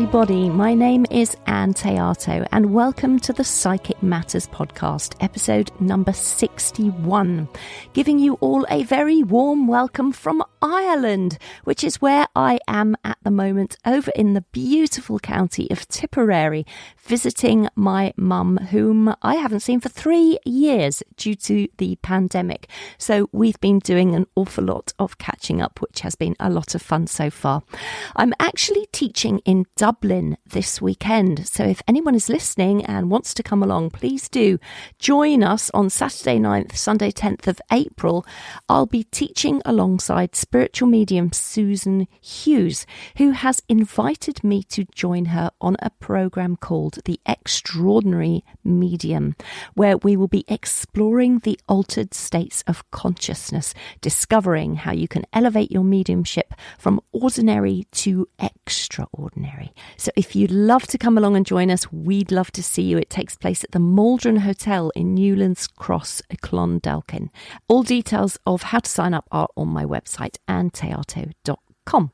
everybody. My name is Anne Teato and welcome to the Psychic Matters podcast, episode number 61, giving you all a very warm welcome from Ireland, which is where I am at the moment, over in the beautiful county of Tipperary, visiting my mum, whom I haven't seen for 3 years due to the pandemic. So we've been doing an awful lot of catching up, which has been a lot of fun so far. I'm actually teaching in Dublin this weekend, so if anyone is listening and wants to come along, please do join us on Saturday 9th, Sunday 10th of April. I'll be teaching alongside spiritual medium Susan Hughes, who has invited me to join her on a programme called The Extraordinary Medium, where we will be exploring the altered states of consciousness, discovering how you can elevate your mediumship from ordinary to extraordinary. So if you'd love to come along and join us, we'd love to see you. It takes place at the Maldron Hotel in Newlands Cross, Clondalkin. All details of how to sign up are on my website, anneteato.com.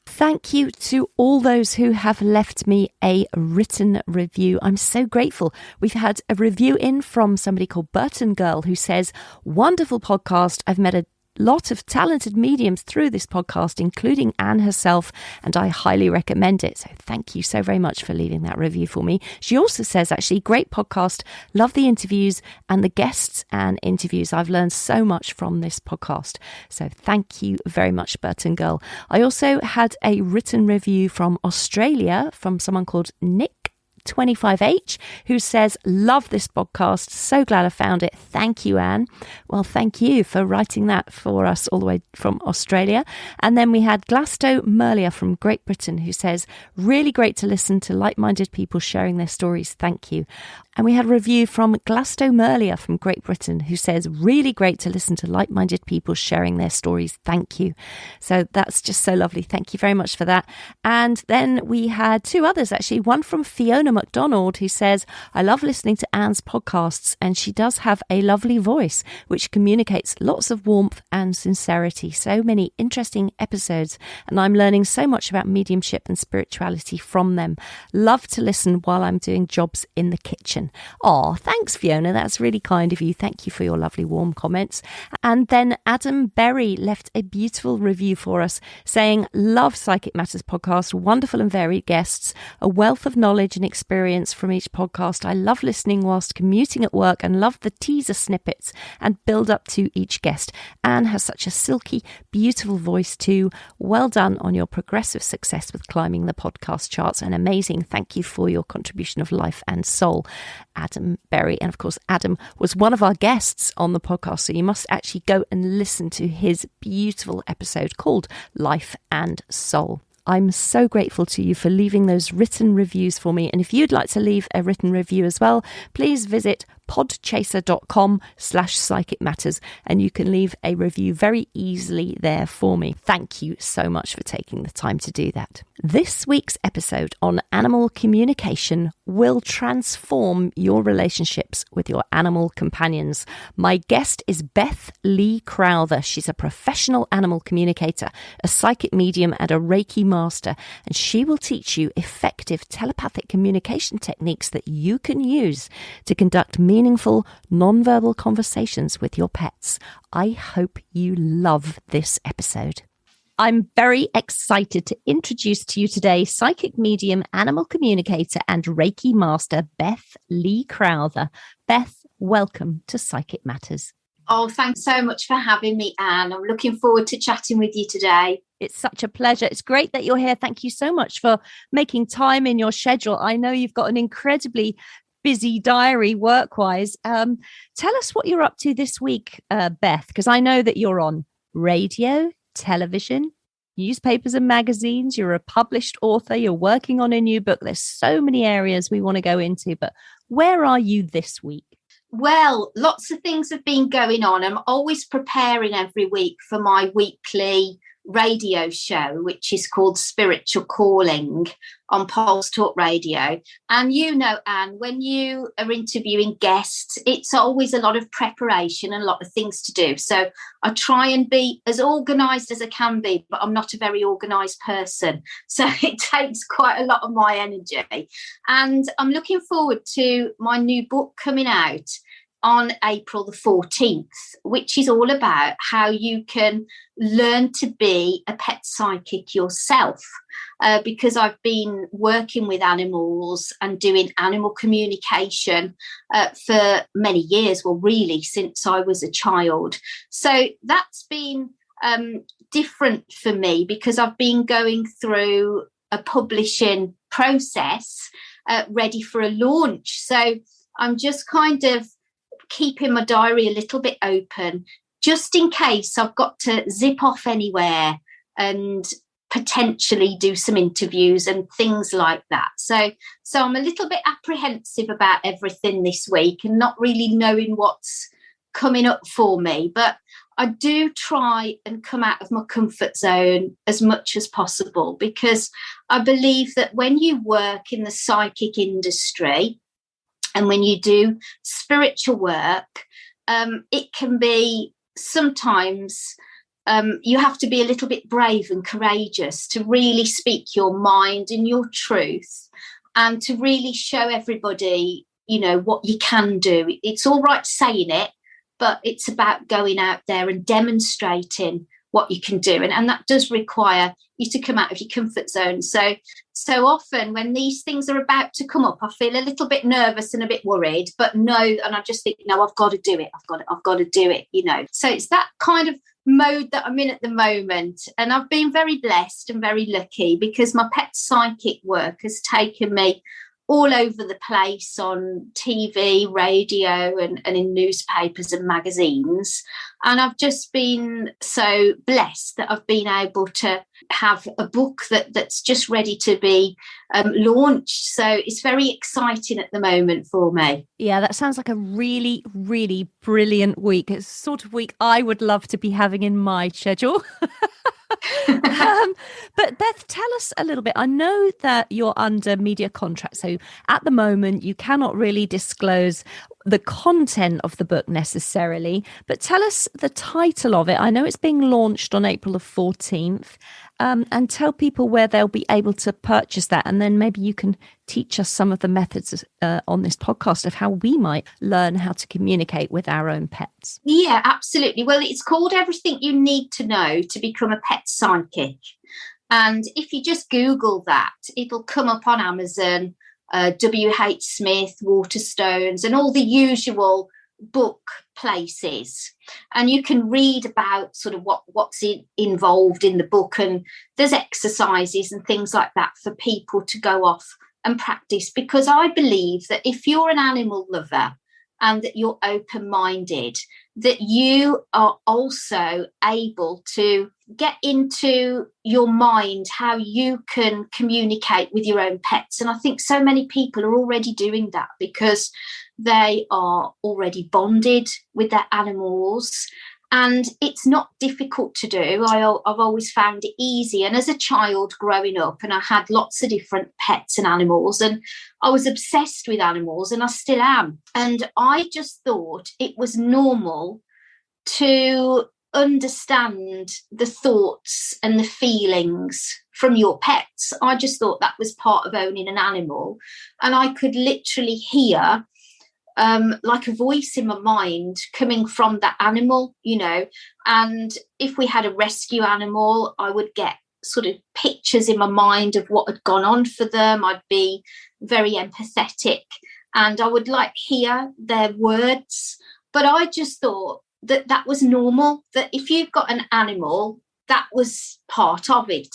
Thank you to all those who have left me a written review. I'm so grateful. We've had a review in from somebody called Burton Girl who says, "Wonderful podcast. I've met a lot of talented mediums through this podcast, including Anne herself, and I highly recommend it." So thank you so very much for leaving that review for me. She also says, actually, great podcast, love the interviews and the guests and interviews. I've learned so much from this podcast. So thank you very much, Burton Girl. I also had a written review from Australia from someone called Nick 25H, who says, "Love this podcast, so glad I found it. Thank you, Anne." Well, thank you for writing that for us all the way from Australia. And then we had Glasto Merlia from Great Britain, who says, "Really great to listen to like-minded people sharing their stories. Thank you." And we had a review from Glasto Merlia from Great Britain, who says, "Really great to listen to like-minded people sharing their stories. Thank you." So that's just so lovely. Thank you very much for that. And then we had two others, actually. One from Fiona MacDonald, who says, "I love listening to Anne's podcasts, and she does have a lovely voice, which communicates lots of warmth and sincerity. So many interesting episodes, and I'm learning so much about mediumship and spirituality from them. Love to listen while I'm doing jobs in the kitchen." Oh, thanks, Fiona. That's really kind of you. Thank you for your lovely warm comments. And then Adam Berry left a beautiful review for us saying, "Love Psychic Matters podcast, wonderful and varied guests, a wealth of knowledge and experience from each podcast. I love listening whilst commuting at work and love the teaser snippets and build up to each guest. Anne has such a silky, beautiful voice too. Well done on your progressive success with climbing the podcast charts, and amazing. Thank you for your contribution of life and soul." Adam Berry. And of course, Adam was one of our guests on the podcast, so you must actually go and listen to his beautiful episode called Life and Soul. I'm so grateful to you for leaving those written reviews for me. And if you'd like to leave a written review as well, please visit podchaser.com/psychic matters and you can leave a review very easily there for me. Thank you so much for taking the time to do that. This week's episode on animal communication will transform your relationships with your animal companions. My guest is Beth Lee Crowther. She's a professional animal communicator, a psychic medium and a Reiki master, and she will teach you effective telepathic communication techniques that you can use to conduct meaningful, non-verbal conversations with your pets. I hope you love this episode. I'm very excited to introduce to you today psychic medium, animal communicator, and Reiki master, Beth Lee Crowther. Beth, welcome to Psychic Matters. Oh, thanks so much for having me, Anne. I'm looking forward to chatting with you today. It's such a pleasure. It's great that you're here. Thank you so much for making time in your schedule. I know you've got an incredibly busy diary work-wise. Tell us what you're up to this week, Beth, because I know that you're on radio, television, newspapers and magazines. You're a published author. You're working on a new book. There's so many areas we want to go into, but where are you this week? Well, lots of things have been going on. I'm always preparing every week for my weekly radio show, which is called Spiritual Calling on Pulse Talk Radio. And you know, Anne, when you are interviewing guests, it's always a lot of preparation and a lot of things to do. So I try and be as organised as I can be, but I'm not a very organised person. So it takes quite a lot of my energy. And I'm looking forward to my new book coming out on April the 14th, which is all about how you can learn to be a pet psychic yourself. Because I've been working with animals and doing animal communication for many years, well, really since I was a child. So that's been different for me because I've been going through a publishing process ready for a launch. So I'm just kind of keeping my diary a little bit open just in case I've got to zip off anywhere and potentially do some interviews and things like that. So I'm a little bit apprehensive about everything this week and not really knowing what's coming up for me. But I do try and come out of my comfort zone as much as possible because I believe that when you work in the psychic industry, and when you do spiritual work, it can be sometimes you have to be a little bit brave and courageous to really speak your mind and your truth and to really show everybody, you know, what you can do. It's all right saying it, but it's about going out there and demonstrating what you can do. And that does require you to come out of your comfort zone. So often when these things are about to come up, I feel a little bit nervous and a bit worried, but no, and I just think, no, I've got to do it. I've got to do it, you know. So it's that kind of mode that I'm in at the moment. And I've been very blessed and very lucky because my pet psychic work has taken me all over the place on TV, radio, and in newspapers and magazines. And I've just been so blessed that I've been able to have a book that's just ready to be launched. So it's very exciting at the moment for me. Yeah, that sounds like a really, really brilliant week. It's the sort of week I would love to be having in my schedule. But Beth, tell us a little bit. I know that you're under media contract, so at the moment you cannot really disclose the content of the book necessarily, but tell us the title of it. I know it's being launched on April the 14th, and tell people where they'll be able to purchase that, and then maybe you can teach us some of the methods on this podcast of how we might learn how to communicate with our own pets. Yeah, absolutely. Well, it's called Everything You Need to Know to Become a Pet Psychic. And if you just Google that, it'll come up on Amazon, WH Smith, Waterstones, and all the usual book places. And you can read about sort of what's involved in the book. And there's exercises and things like that for people to go off and practice. Because I believe that if you're an animal lover and that you're open-minded, that you are also able to get into your mind how you can communicate with your own pets. And I think so many people are already doing that because they are already bonded with their animals. And it's not difficult to do. I've always found it easy. And as a child growing up, and I had lots of different pets and animals, and I was obsessed with animals, and I still am. And I just thought it was normal to understand the thoughts and the feelings from your pets. I just thought that was part of owning an animal. And I could literally hear like a voice in my mind coming from that animal, you know. And if we had a rescue animal, I would get sort of pictures in my mind of what had gone on for them. I'd be very empathetic and I would like hear their words. But I just thought that was normal, that if you've got an animal, that was part of it.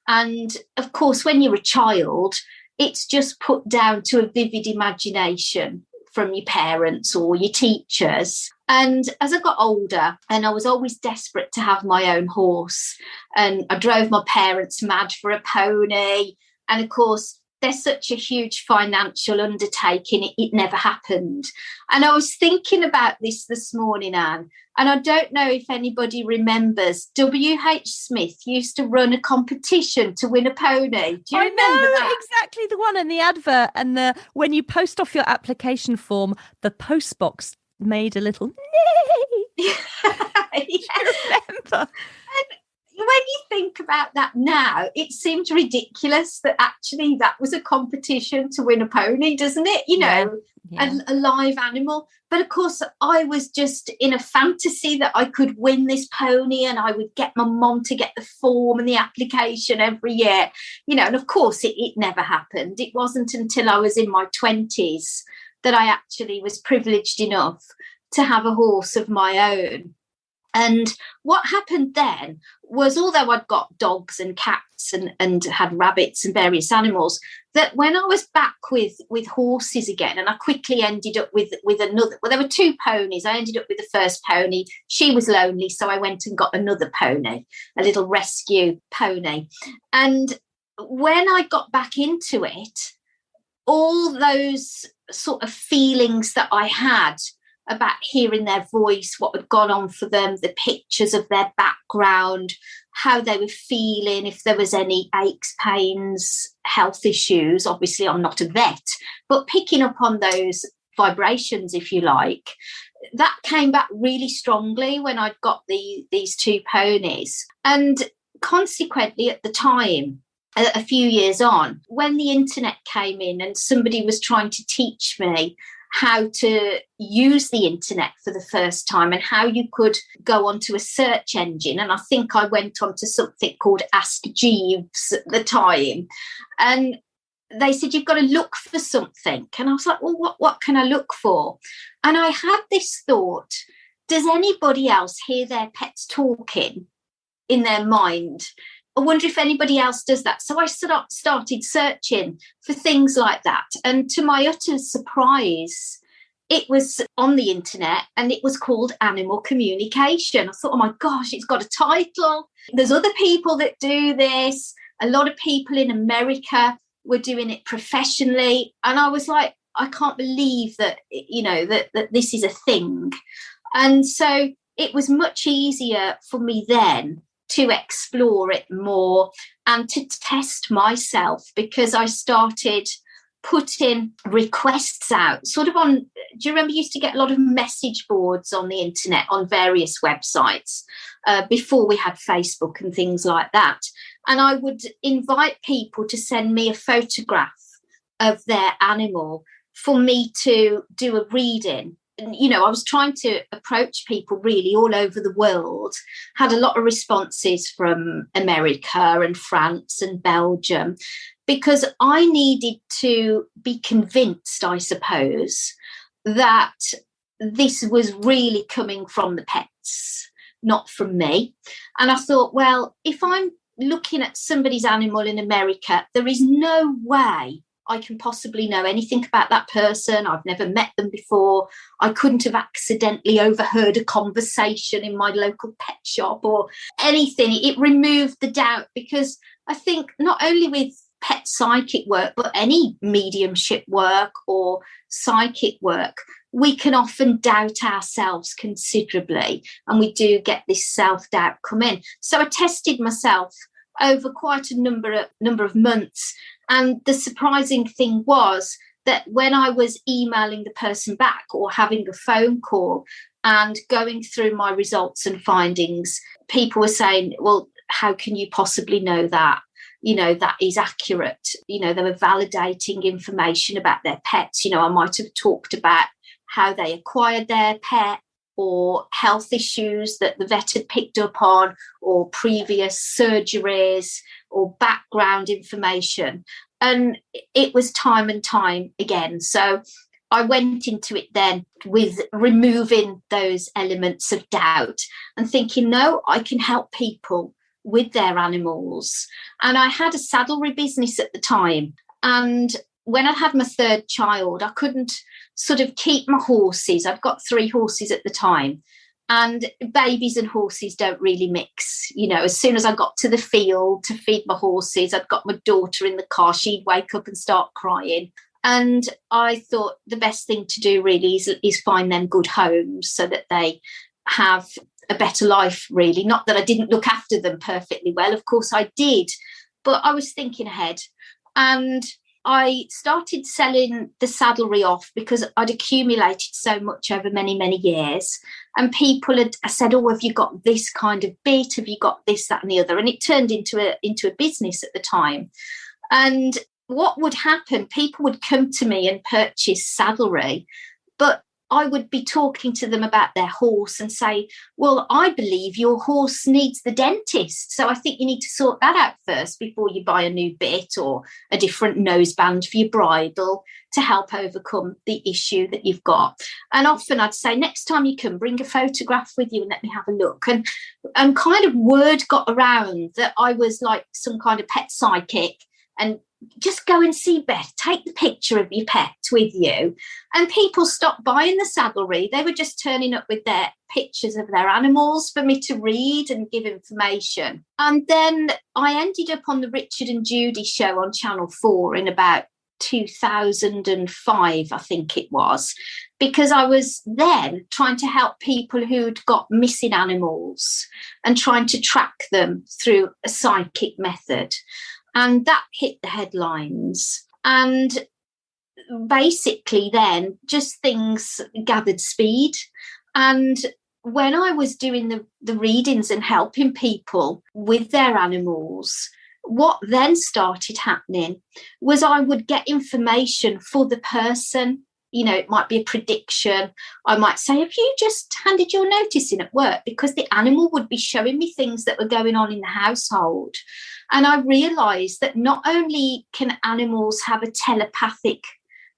And of course, when you're a child, it's just put down to a vivid imagination from your parents or your teachers. And as I got older, and I was always desperate to have my own horse, and I drove my parents mad for a pony. And of course, they're such a huge financial undertaking, it never happened. And I was thinking about this morning, Anne, and I don't know if anybody remembers, W.H. Smith used to run a competition to win a pony. Do you remember that? Exactly the one, and the advert, and when you post off your application form, the post box made a little Yeah. Do you remember? When you think about that now, it seems ridiculous that actually that was a competition to win a pony, doesn't it? You know, a live animal. But of course, I was just in a fantasy that I could win this pony, and I would get my mom to get the form and the application every year, you know, and of course it never happened. It wasn't until I was in my 20s that I actually was privileged enough to have a horse of my own. And what happened then was, although I'd got dogs and cats and had rabbits and various animals, that when I was back with horses again, and I quickly ended up with another, well, there were two ponies. I ended up with the first pony. She was lonely, so I went and got another pony, a little rescue pony. And when I got back into it, all those sort of feelings that I had about hearing their voice, what had gone on for them, the pictures of their background, how they were feeling, if there was any aches, pains, health issues. Obviously, I'm not a vet, but picking up on those vibrations, if you like, that came back really strongly when I'd got these two ponies. And consequently, at the time, a few years on, when the internet came in and somebody was trying to teach me how to use the internet for the first time and how you could go onto a search engine. And I think I went on to something called Ask Jeeves at the time. And they said, you've got to look for something. And I was like, well, what can I look for? And I had this thought, does anybody else hear their pets talking in their mind? I wonder if anybody else does that. So I started searching for things like that. And to my utter surprise, it was on the internet and it was called Animal Communication. I thought, oh my gosh, it's got a title. There's other people that do this. A lot of people in America were doing it professionally. And I was like, I can't believe that, you know, that this is a thing. And so it was much easier for me then to explore it more and to test myself, because I started putting requests out sort of on, do you remember you used to get a lot of message boards on the internet on various websites before we had Facebook and things like that. And I would invite people to send me a photograph of their animal for me to do a reading. You know, I was trying to approach people really all over the world, had a lot of responses from America and France and Belgium, because I needed to be convinced, I suppose, that this was really coming from the pets, not from me. And I thought, well, if I'm looking at somebody's animal in America, there is no way I can possibly know anything about that person. I've never met them before. I couldn't have accidentally overheard a conversation in my local pet shop or anything. It removed the doubt, because I think not only with pet psychic work, but any mediumship work or psychic work, we can often doubt ourselves considerably, and we do get this self-doubt come in. So I tested myself over quite a number of months. And the surprising thing was that when I was emailing the person back or having a phone call and going through my results and findings, people were saying, well, how can you possibly know that? You know, that is accurate. You know, they were validating information about their pets. You know, I might have talked about how they acquired their pet, or health issues that the vet had picked up on, or previous surgeries, or background information. And it was time and time again. So I went into it then with removing those elements of doubt and thinking, no, I can help people with their animals. And I had a saddlery business at the time. And when I had my third child, I couldn't sort of keep my horses. I've got 3 horses at the time. And babies and horses don't really mix. You know, as soon as I got to the field to feed my horses, I'd got my daughter in the car, she'd wake up and start crying. And I thought the best thing to do really is find them good homes so that they have a better life, really. Not that I didn't look after them perfectly well. Of course I did, but I was thinking ahead. And I started selling the saddlery off because I'd accumulated so much over many, many years. And people had said, oh, have you got this kind of bit? Have you got this, that and the other? And it turned into a business at the time. And what would happen, people would come to me and purchase saddlery, but I would be talking to them about their horse and say, well, I believe your horse needs the dentist. So I think you need to sort that out first before you buy a new bit or a different noseband for your bridle to help overcome the issue that you've got. And often I'd say, next time you come, bring a photograph with you and let me have a look. And kind of word got around that I was like some kind of pet psychic, and just go and see Beth, take the picture of your pet with you. And people stopped buying the saddlery. They were just turning up with their pictures of their animals for me to read and give information. And then I ended up on the Richard and Judy show on Channel 4 in about 2005, I think it was, because I was then trying to help people who'd got missing animals and trying to track them through a psychic method. And that hit the headlines. And basically then just things gathered speed. And when I was doing the readings and helping people with their animals, what then started happening was I would get information for the person. You know, it might be a prediction. I might say, have you just handed your notice in at work? Because the animal would be showing me things that were going on in the household. And I realised that not only can animals have a telepathic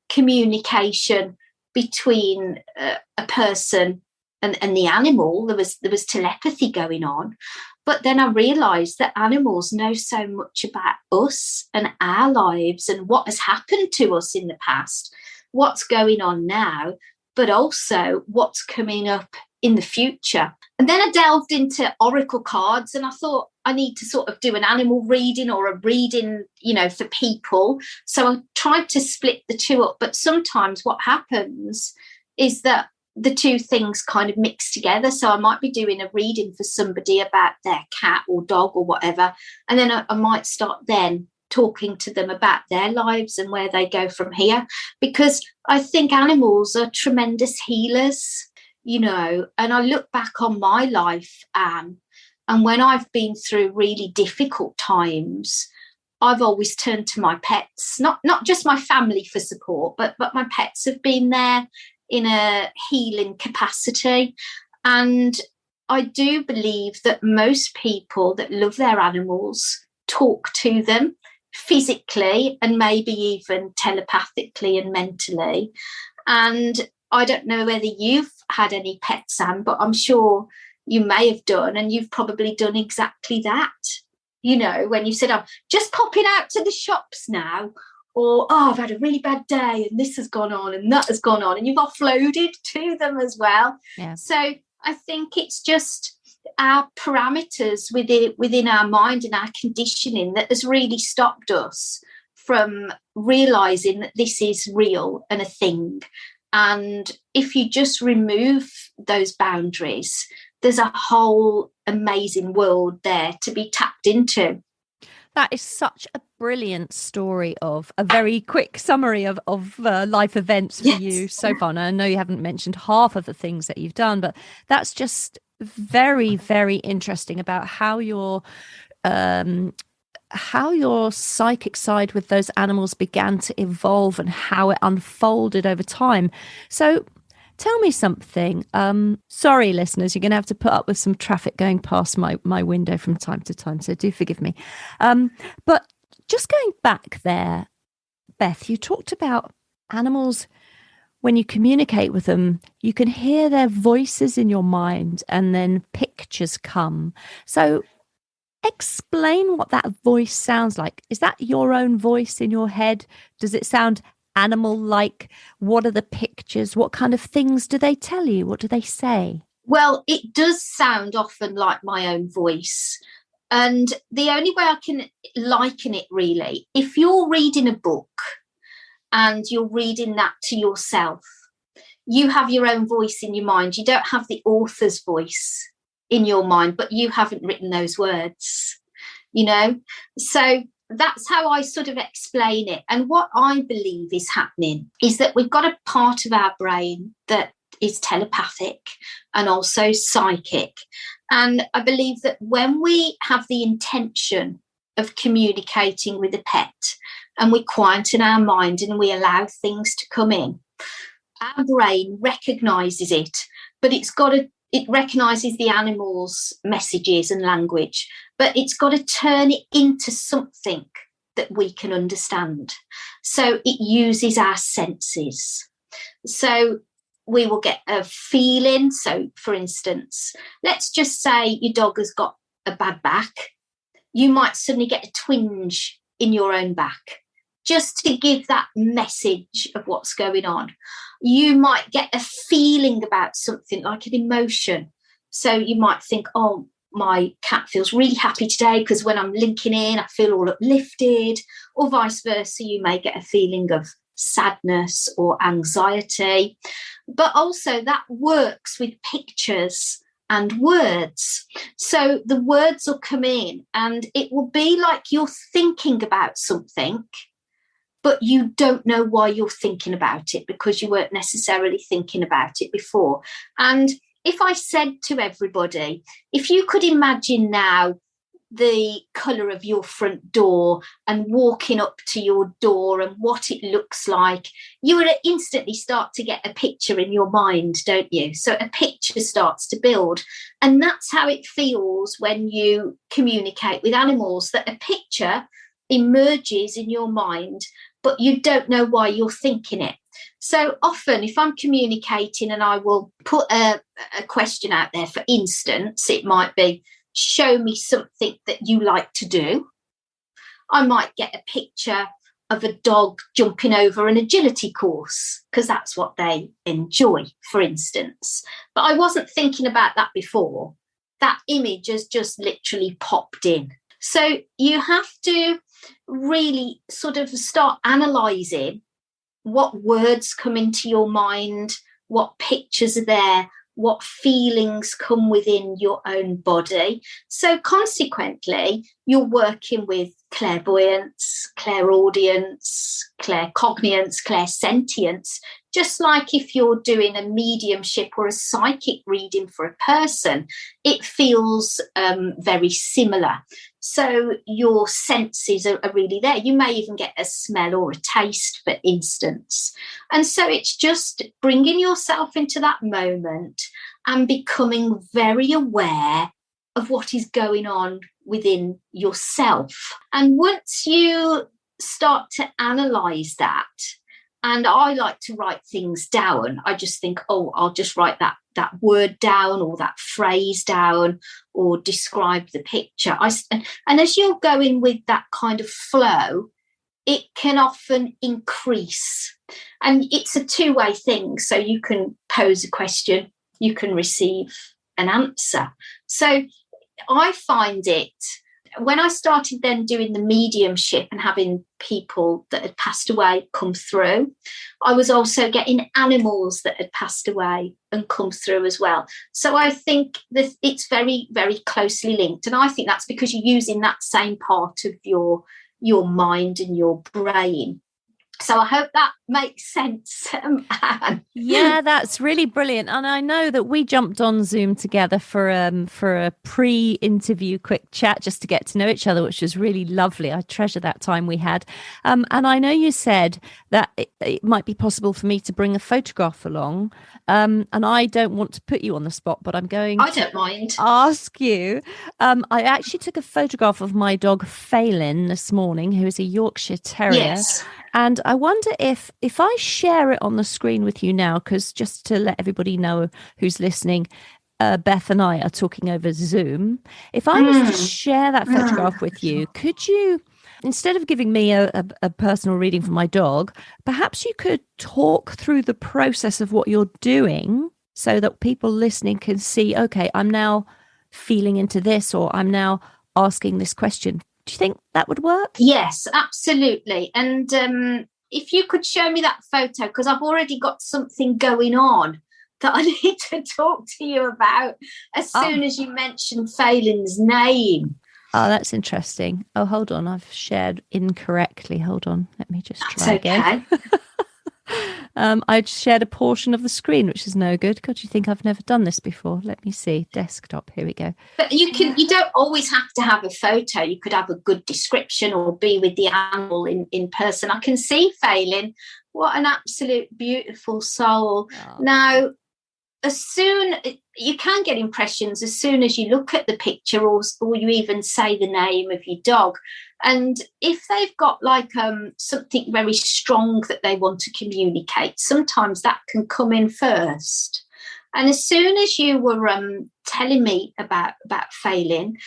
communication between a person and the animal, there was telepathy going on. But then I realised that animals know so much about us and our lives and what has happened to us in the past, what's going on now, but also what's coming up in the future. And then I delved into oracle cards, and I thought I need to sort of do an animal reading or a reading, you know, for people. So I tried to split the two up. But sometimes what happens is that the two things kind of mix together. So I might be doing a reading for somebody about their cat or dog or whatever. And then I might start then talking to them about their lives and where they go from here. Because I think animals are tremendous healers, you know, and I look back on my life, Anne, and when I've been through really difficult times, I've always turned to my pets, not just my family for support, but my pets have been there in a healing capacity. And I do believe that most people that love their animals talk to them physically and maybe even telepathically and mentally. And I don't know whether you've had any pets, Anne, but I'm sure you may have done, and you've probably done exactly that. You know, when you said, I'm just popping out to the shops now, or, oh, I've had a really bad day and this has gone on and that has gone on, and you've offloaded to them as well. Yeah. So I think it's just our parameters within our mind and our conditioning that has really stopped us from realising that this is real and a thing. And if you just remove those boundaries, there's a whole amazing world there to be tapped into. That is such a brilliant story of a very quick summary of life events for you so far. And I know you haven't mentioned half of the things that you've done, but that's just very, very interesting about how your psychic side with those animals began to evolve and how it unfolded over time. So tell me something. Sorry, listeners, you're going to have to put up with some traffic going past my window from time to time, so do forgive me. But just going back there, Beth, you talked about animals. When you communicate with them, you can hear their voices in your mind and then pictures come. So explain what that voice sounds like. Is that your own voice in your head? Does it sound animal-like? What are the pictures? What kind of things do they tell you? What do they say? Well, it does sound often like my own voice. And the only way I can liken it really, if you're reading a book and you're reading that to yourself, you have your own voice in your mind. You don't have the author's voice in your mind, but you haven't written those words, you know? So that's how I sort of explain it. And what I believe is happening is that we've got a part of our brain that is telepathic and also psychic. And I believe that when we have the intention of communicating with a pet and we quieten our mind and we allow things to come in, our brain recognises it, but it recognises the animal's messages and language, but it's got to turn it into something that we can understand. So it uses our senses. So we will get a feeling. So, for instance, let's just say your dog has got a bad back. You might suddenly get a twinge in your own back, just to give that message of what's going on. You might get a feeling about something, like an emotion. So you might think, oh, my cat feels really happy today because when I'm linking in, I feel all uplifted, or vice versa. You may get a feeling of sadness or anxiety. But also that works with pictures and words. So the words will come in and it will be like you're thinking about something, but you don't know why you're thinking about it because you weren't necessarily thinking about it before. And if I said to everybody, if you could imagine now the colour of your front door and walking up to your door and what it looks like, you would instantly start to get a picture in your mind, don't you? So a picture starts to build. And that's how it feels when you communicate with animals, that a picture emerges in your mind, but you don't know why you're thinking it. So often if I'm communicating and I will put a question out there, for instance, it might be, show me something that you like to do. I might get a picture of a dog jumping over an agility course because that's what they enjoy, for instance. But I wasn't thinking about that before. That image has just literally popped in. So you have to really sort of start analysing what words come into your mind, what pictures are there, what feelings come within your own body. So consequently, you're working with clairvoyance, clairaudience, claircognizance, clairsentience, just like if you're doing a mediumship or a psychic reading for a person, it feels very similar. So your senses are really there. You may even get a smell or a taste, for instance. And so it's just bringing yourself into that moment and becoming very aware of what is going on within yourself. And once you start to analyse that, and I like to write things down, I just think, oh, I'll just write that word down or that phrase down or describe the picture. And as you're going with that kind of flow, it can often increase. And it's a two-way thing. So you can pose a question, you can receive an answer. So I find it, when I started then doing the mediumship and having people that had passed away come through, I was also getting animals that had passed away and come through as well. So I think that it's very, very closely linked. And I think that's because you're using that same part of your mind and your brain. So I hope that makes sense, Anne. Yeah, that's really brilliant. And I know that we jumped on Zoom together for a pre-interview quick chat just to get to know each other, which was really lovely. I treasure that time we had. And I know you said that it might be possible for me to bring a photograph along. And I don't want to put you on the spot, but I'm going I don't mind. Ask you. I actually took a photograph of my dog Phelan this morning, who is a Yorkshire Terrier. Yes. And I wonder if I share it on the screen with you now, because just to let everybody know who's listening, Beth and I are talking over Zoom. If I was to share that photograph with you, could you, instead of giving me a personal reading for my dog, perhaps you could talk through the process of what you're doing so that people listening can see, okay, I'm now feeling into this, or I'm now asking this question. Do you think that would work? Yes, absolutely. And if you could show me that photo, because I've already got something going on that I need to talk to you about as soon as you mention Phelan's name. Oh, that's interesting. Oh, hold on. I've shared incorrectly. Hold on. Let me just try again. I shared a portion of the screen, which is no good. God, you think I've never done this before? Let me see. Desktop. Here we go. But you don't always have to have a photo. You could have a good description or be with the animal in person. I can see Phelan. What an absolute beautiful soul. Oh. Now, you can get impressions as soon as you look at the picture, or you even say the name of your dog. And if they've got like something very strong that they want to communicate, sometimes that can come in first. And as soon as you were telling me about Phelan,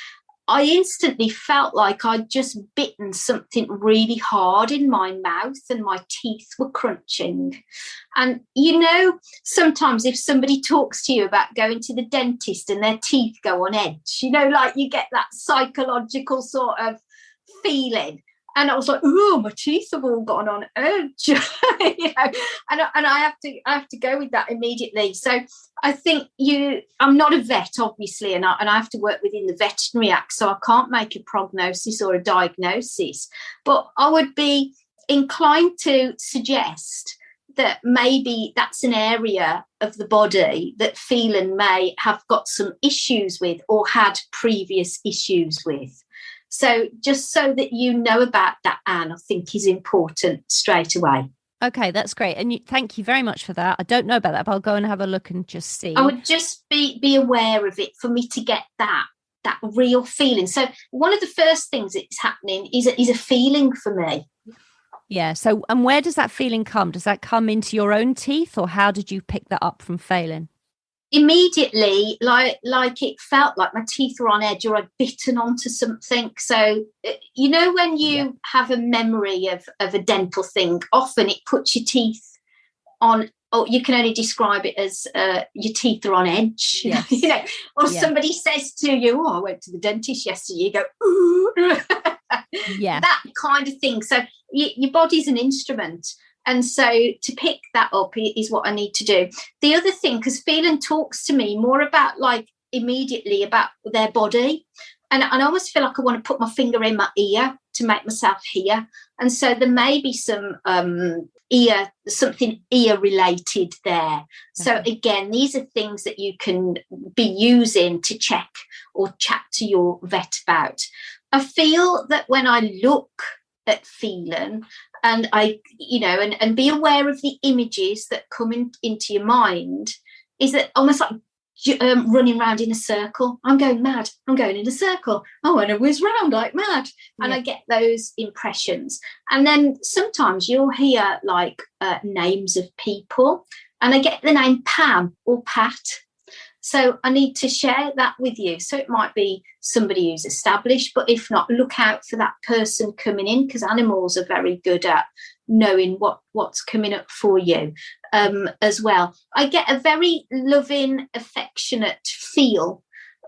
I instantly felt like I'd just bitten something really hard in my mouth and my teeth were crunching. And, sometimes if somebody talks to you about going to the dentist and their teeth go on edge, like you get that psychological sort of feeling. And I was like, oh, my teeth have all gone on edge, and I have to go with that immediately. So I think I'm not a vet, obviously, and I have to work within the Veterinary Act, so I can't make a prognosis or a diagnosis. But I would be inclined to suggest that maybe that's an area of the body that Phelan may have got some issues with or had previous issues with. So just so that you know about that, Anne, I think is important straight away. Okay, that's great. And thank you very much for that. I don't know about that, but I'll go and have a look and just see. I would just be aware of it for me to get that real feeling. So one of the first things that's happening is a feeling for me. Yeah. So, and where does that feeling come? Does that come into your own teeth, or how did you pick that up from Phelan? Immediately, like it felt like my teeth were on edge or I'd bitten onto something. So, when you have a memory of a dental thing, often it puts your teeth on, or you can only describe it as your teeth are on edge. Yes. Or somebody says to you, oh, I went to the dentist yesterday. You go, ooh. Yeah. That kind of thing. So your body's an instrument. And so to pick that up is what I need to do. The other thing, because Phelan talks to me more about like immediately about their body. And I almost feel like I want to put my finger in my ear to make myself hear. And so there may be some something ear related there. So again, these are things that you can be using to check or chat to your vet about. I feel that when I look at Phelan, and I, and be aware of the images that come into your mind, is that almost like running around in a circle. I'm going mad. I'm going in a circle. I want to whiz round like mad. And I get those impressions. And then sometimes you'll hear like names of people, and I get the name Pam or Pat. So I need to share that with you. So it might be somebody who's established, but if not, look out for that person coming in, because animals are very good at knowing what's coming up for you as well. I get a very loving, affectionate feel,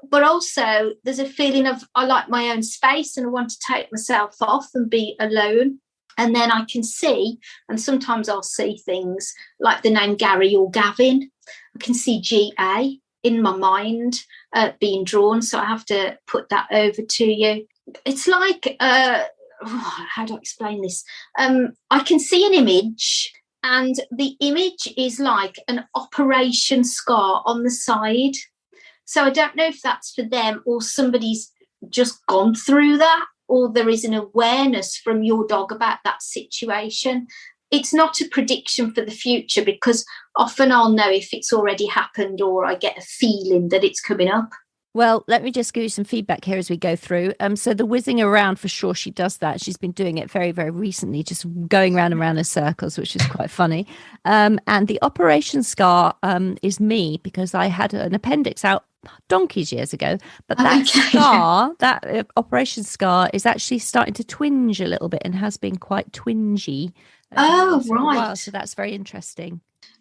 but also there's a feeling of I like my own space and I want to take myself off and be alone. And then I can see, and sometimes I'll see things like the name Gary or Gavin. I can see GA in my mind being drawn, so I have to put that over to you. It's like how do I explain this? I can see an image, and the image is like an operation scar on the side. So I don't know if that's for them or somebody's just gone through that, or there is an awareness from your dog about that situation. It's not a prediction for the future, because often I'll know if it's already happened or I get a feeling that it's coming up. Well, let me just give you some feedback here as we go through. So the whizzing around, for sure, she does that. She's been doing it very, very recently, just going round and round in circles, which is quite funny. And the operation scar is me, because I had an appendix out donkeys years ago. But that scar, that operation scar, is actually starting to twinge a little bit and has been quite twingy. Oh, right. So that's very interesting.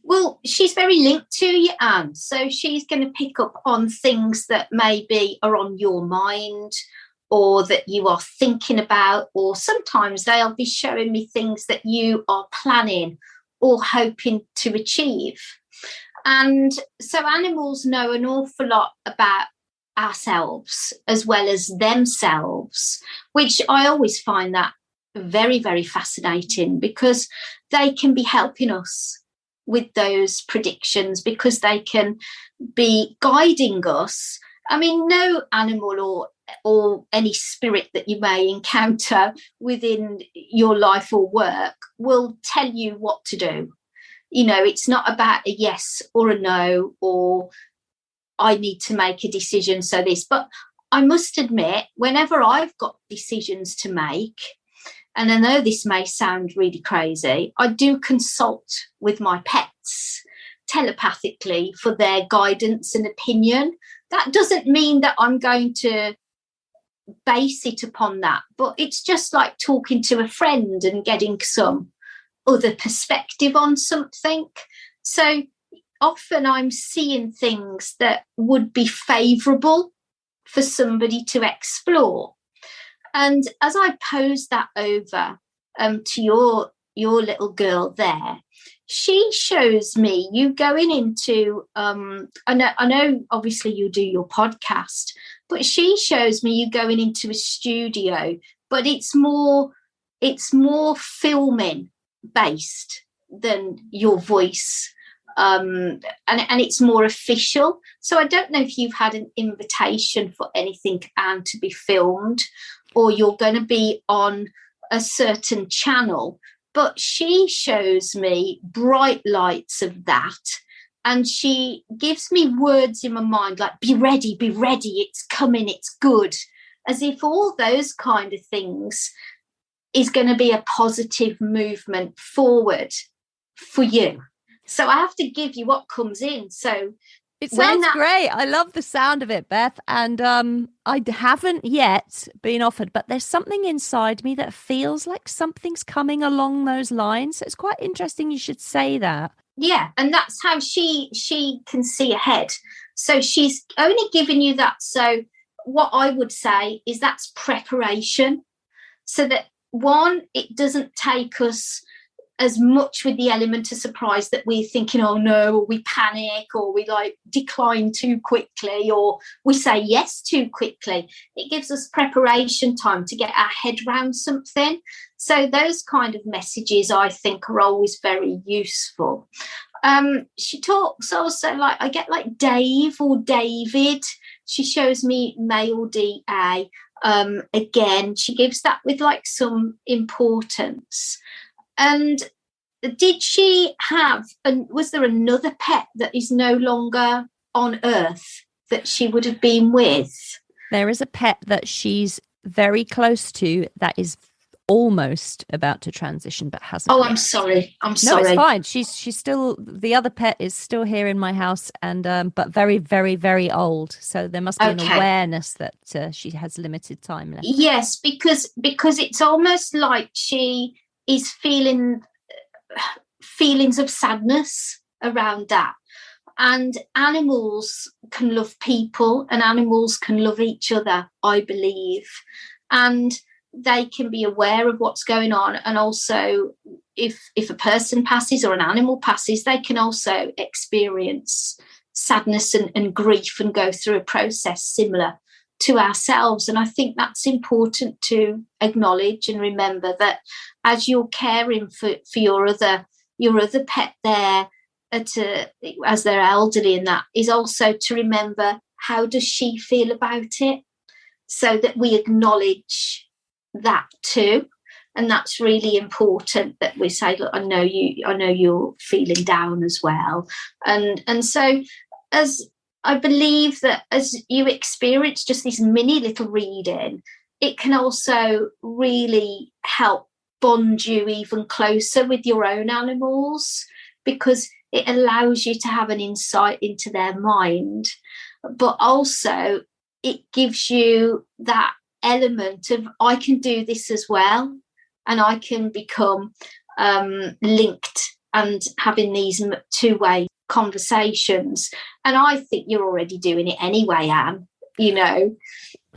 Well, she's very linked to you, Anne. So she's going to pick up on things that maybe are on your mind or that you are thinking about, or sometimes they'll be showing me things that you are planning or hoping to achieve. And so animals know an awful lot about ourselves as well as themselves, which I always find that very, very fascinating, because they can be helping us with those predictions, because they can be guiding us. I mean, no animal or any spirit that you may encounter within your life or work will tell you what to do. You know, it's not about a yes or a no, or I need to make a decision, so this. But I must admit, whenever I've got decisions to make, and I know this may sound really crazy, I do consult with my pets telepathically for their guidance and opinion. That doesn't mean that I'm going to base it upon that, but it's just like talking to a friend and getting some other perspective on something. So often I'm seeing things that would be favourable for somebody to explore. And as I pose that over to your little girl there, she shows me you going into, I know obviously you do your podcast, but she shows me you going into a studio, but it's more filming based than your voice. And it's more official. So I don't know if you've had an invitation for anything, Anne, to be filmed, or you're going to be on a certain channel. But she shows me bright lights of that. And she gives me words in my mind like, be ready, it's coming, it's good. As if all those kind of things is going to be a positive movement forward for you. So I have to give you what comes in. So it sounds great. I love the sound of it, Beth. And I haven't yet been offered, but there's something inside me that feels like something's coming along those lines. So it's quite interesting you should say that. Yeah, and that's how she can see ahead. So she's only given you that. So what I would say is that's preparation. So that, one, it doesn't take us as much with the element of surprise that we're thinking, oh no, or we panic, or we like decline too quickly, or we say yes too quickly. It gives us preparation time to get our head around something. So those kind of messages, I think, are always very useful. She talks also like, I get like Dave or David. She shows me male DA. Again, she gives that with like some importance. And did she have, was there another pet that is no longer on Earth that she would have been with? There is a pet that she's very close to that is almost about to transition but hasn't yet. I'm sorry. No, it's fine. She's still, the other pet is still here in my house, and but very, very, very old. So there must be an awareness that she has limited time left. Yes, because it's almost like she is feeling feelings of sadness around that. And animals can love people, and animals can love each other, I believe. And they can be aware of what's going on. And also, if a person passes or an animal passes, they can also experience sadness and grief and go through a process similar to ourselves. And I think that's important to acknowledge and remember, that as you're caring for your other pet there, as they're elderly, and that is also to remember, how does she feel about it, so that we acknowledge that too. And that's really important, that we say, look, I know you're feeling down as well. And so, as I believe that as you experience just this mini little reading, it can also really help bond you even closer with your own animals, because it allows you to have an insight into their mind, but also it gives you that element of, I can do this as well, and I can become linked and having these two-way conversations. And I think you're already doing it anyway, Anne, you know.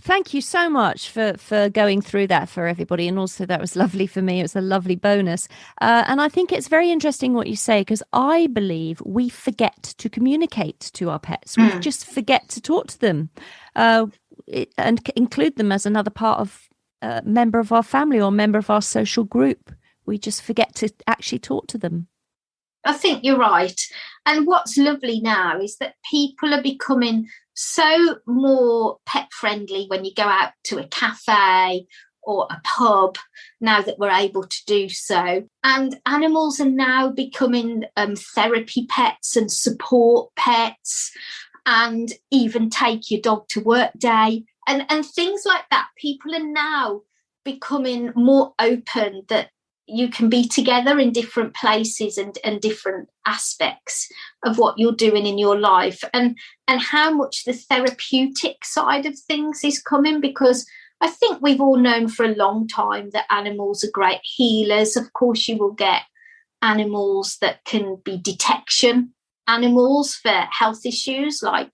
Thank you so much for going through that for everybody. And also that was lovely for me. It was a lovely bonus. And I think it's very interesting what you say, because I believe we forget to communicate to our pets. We just forget to talk to them and include them as another part of member of our family or member of our social group. We just forget to actually talk to them. I think you're right. And what's lovely now is that people are becoming so more pet friendly when you go out to a cafe or a pub, now that we're able to do so. And animals are now becoming therapy pets and support pets, and even take your dog to work day and things like that. People are now becoming more open that you can be together in different places and different aspects of what you're doing in your life, and how much the therapeutic side of things is coming, because I think we've all known for a long time that animals are great healers. Of course, you will get animals that can be detection animals for health issues like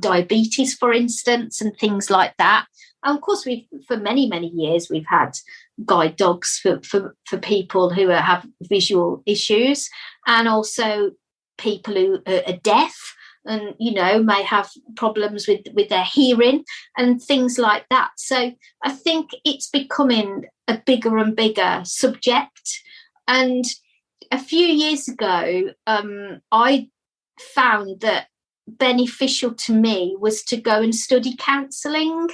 diabetes, for instance, and things like that. And of course, for many years, we've had guide dogs for people who have visual issues, and also people who are deaf and, you know, may have problems with their hearing and things like that. So I think it's becoming a bigger and bigger subject. And a few years ago, I found that beneficial to me was to go and study counselling,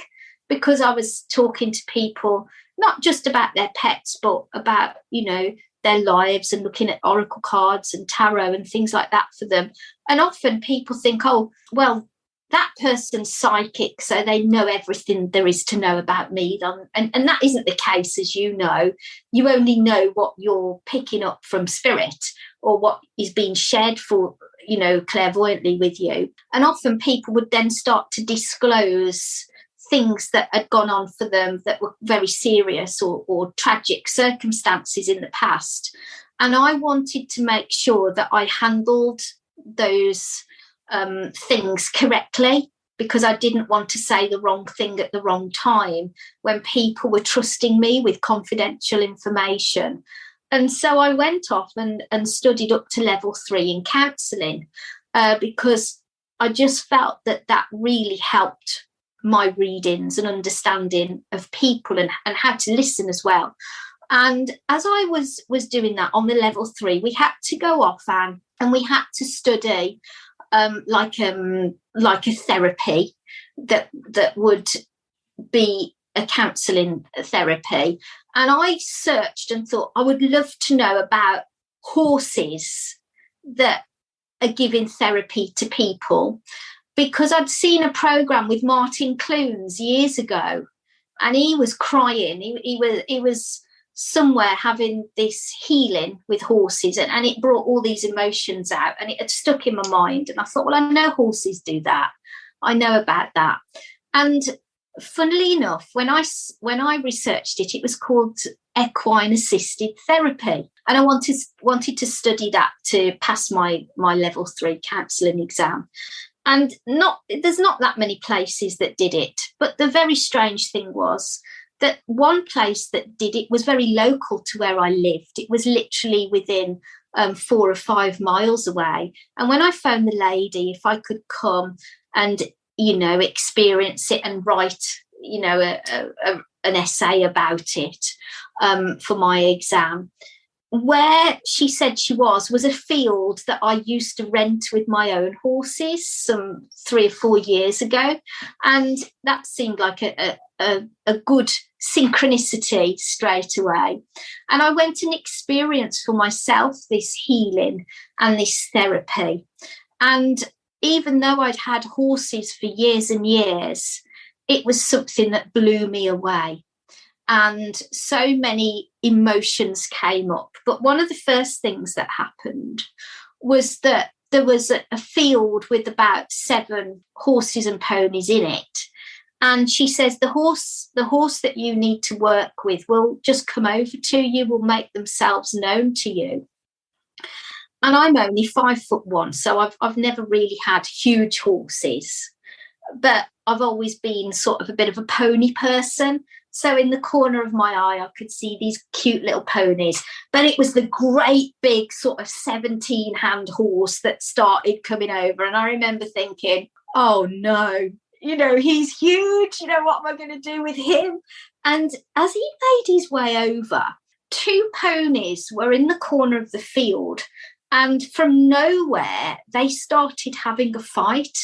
because I was talking to people not just about their pets, but about, you know, their lives, and looking at oracle cards and tarot and things like that for them. And often people think, oh, well, that person's psychic, so they know everything there is to know about me. And that isn't the case, as you know. You only know what you're picking up from spirit or what is being shared for, you know, clairvoyantly with you. And often people would then start to disclose things that had gone on for them that were very serious or tragic circumstances in the past. And I wanted to make sure that I handled those things correctly, because I didn't want to say the wrong thing at the wrong time when people were trusting me with confidential information. And so I went off and studied up to level 3 in counselling, because I just felt that really helped my readings and understanding of people and how to listen as well. And as I was doing that on the level 3, we had to go off, Anne, and we had to study like a therapy that would be a counselling therapy. And I searched and thought I would love to know about horses that are giving therapy to people, because I'd seen a programme with Martin Clunes years ago, and he was crying. He was somewhere having this healing with horses, and it brought all these emotions out, and it had stuck in my mind. And I thought, well, I know horses do that. I know about that. And funnily enough, when I researched it, it was called equine assisted therapy. And I wanted to study that to pass my level 3 counselling exam. And there's not that many places that did it. But the very strange thing was that one place that did it was very local to where I lived. It was literally within 4 or 5 miles away. And when I phoned the lady, if I could come and, you know, experience it and write, you know, an essay about it for my exam, where she said she was a field that I used to rent with my own horses some 3 or 4 years ago. And that seemed like a good synchronicity straight away. And I went and experienced for myself this healing and this therapy. And even though I'd had horses for years and years, it was something that blew me away. And so many emotions came up. But one of the first things that happened was that there was a field with about 7 horses and ponies in it. And she says, the horse that you need to work with will just come over to you, will make themselves known to you. And I'm only 5'1", so I've never really had huge horses, but I've always been sort of a bit of a pony person. So in the corner of my eye, I could see these cute little ponies, but it was the great big sort of 17-hand horse that started coming over. And I remember thinking, oh no, he's huge. What am I going to do with him? And as he made his way over, 2 ponies were in the corner of the field. And from nowhere, they started having a fight.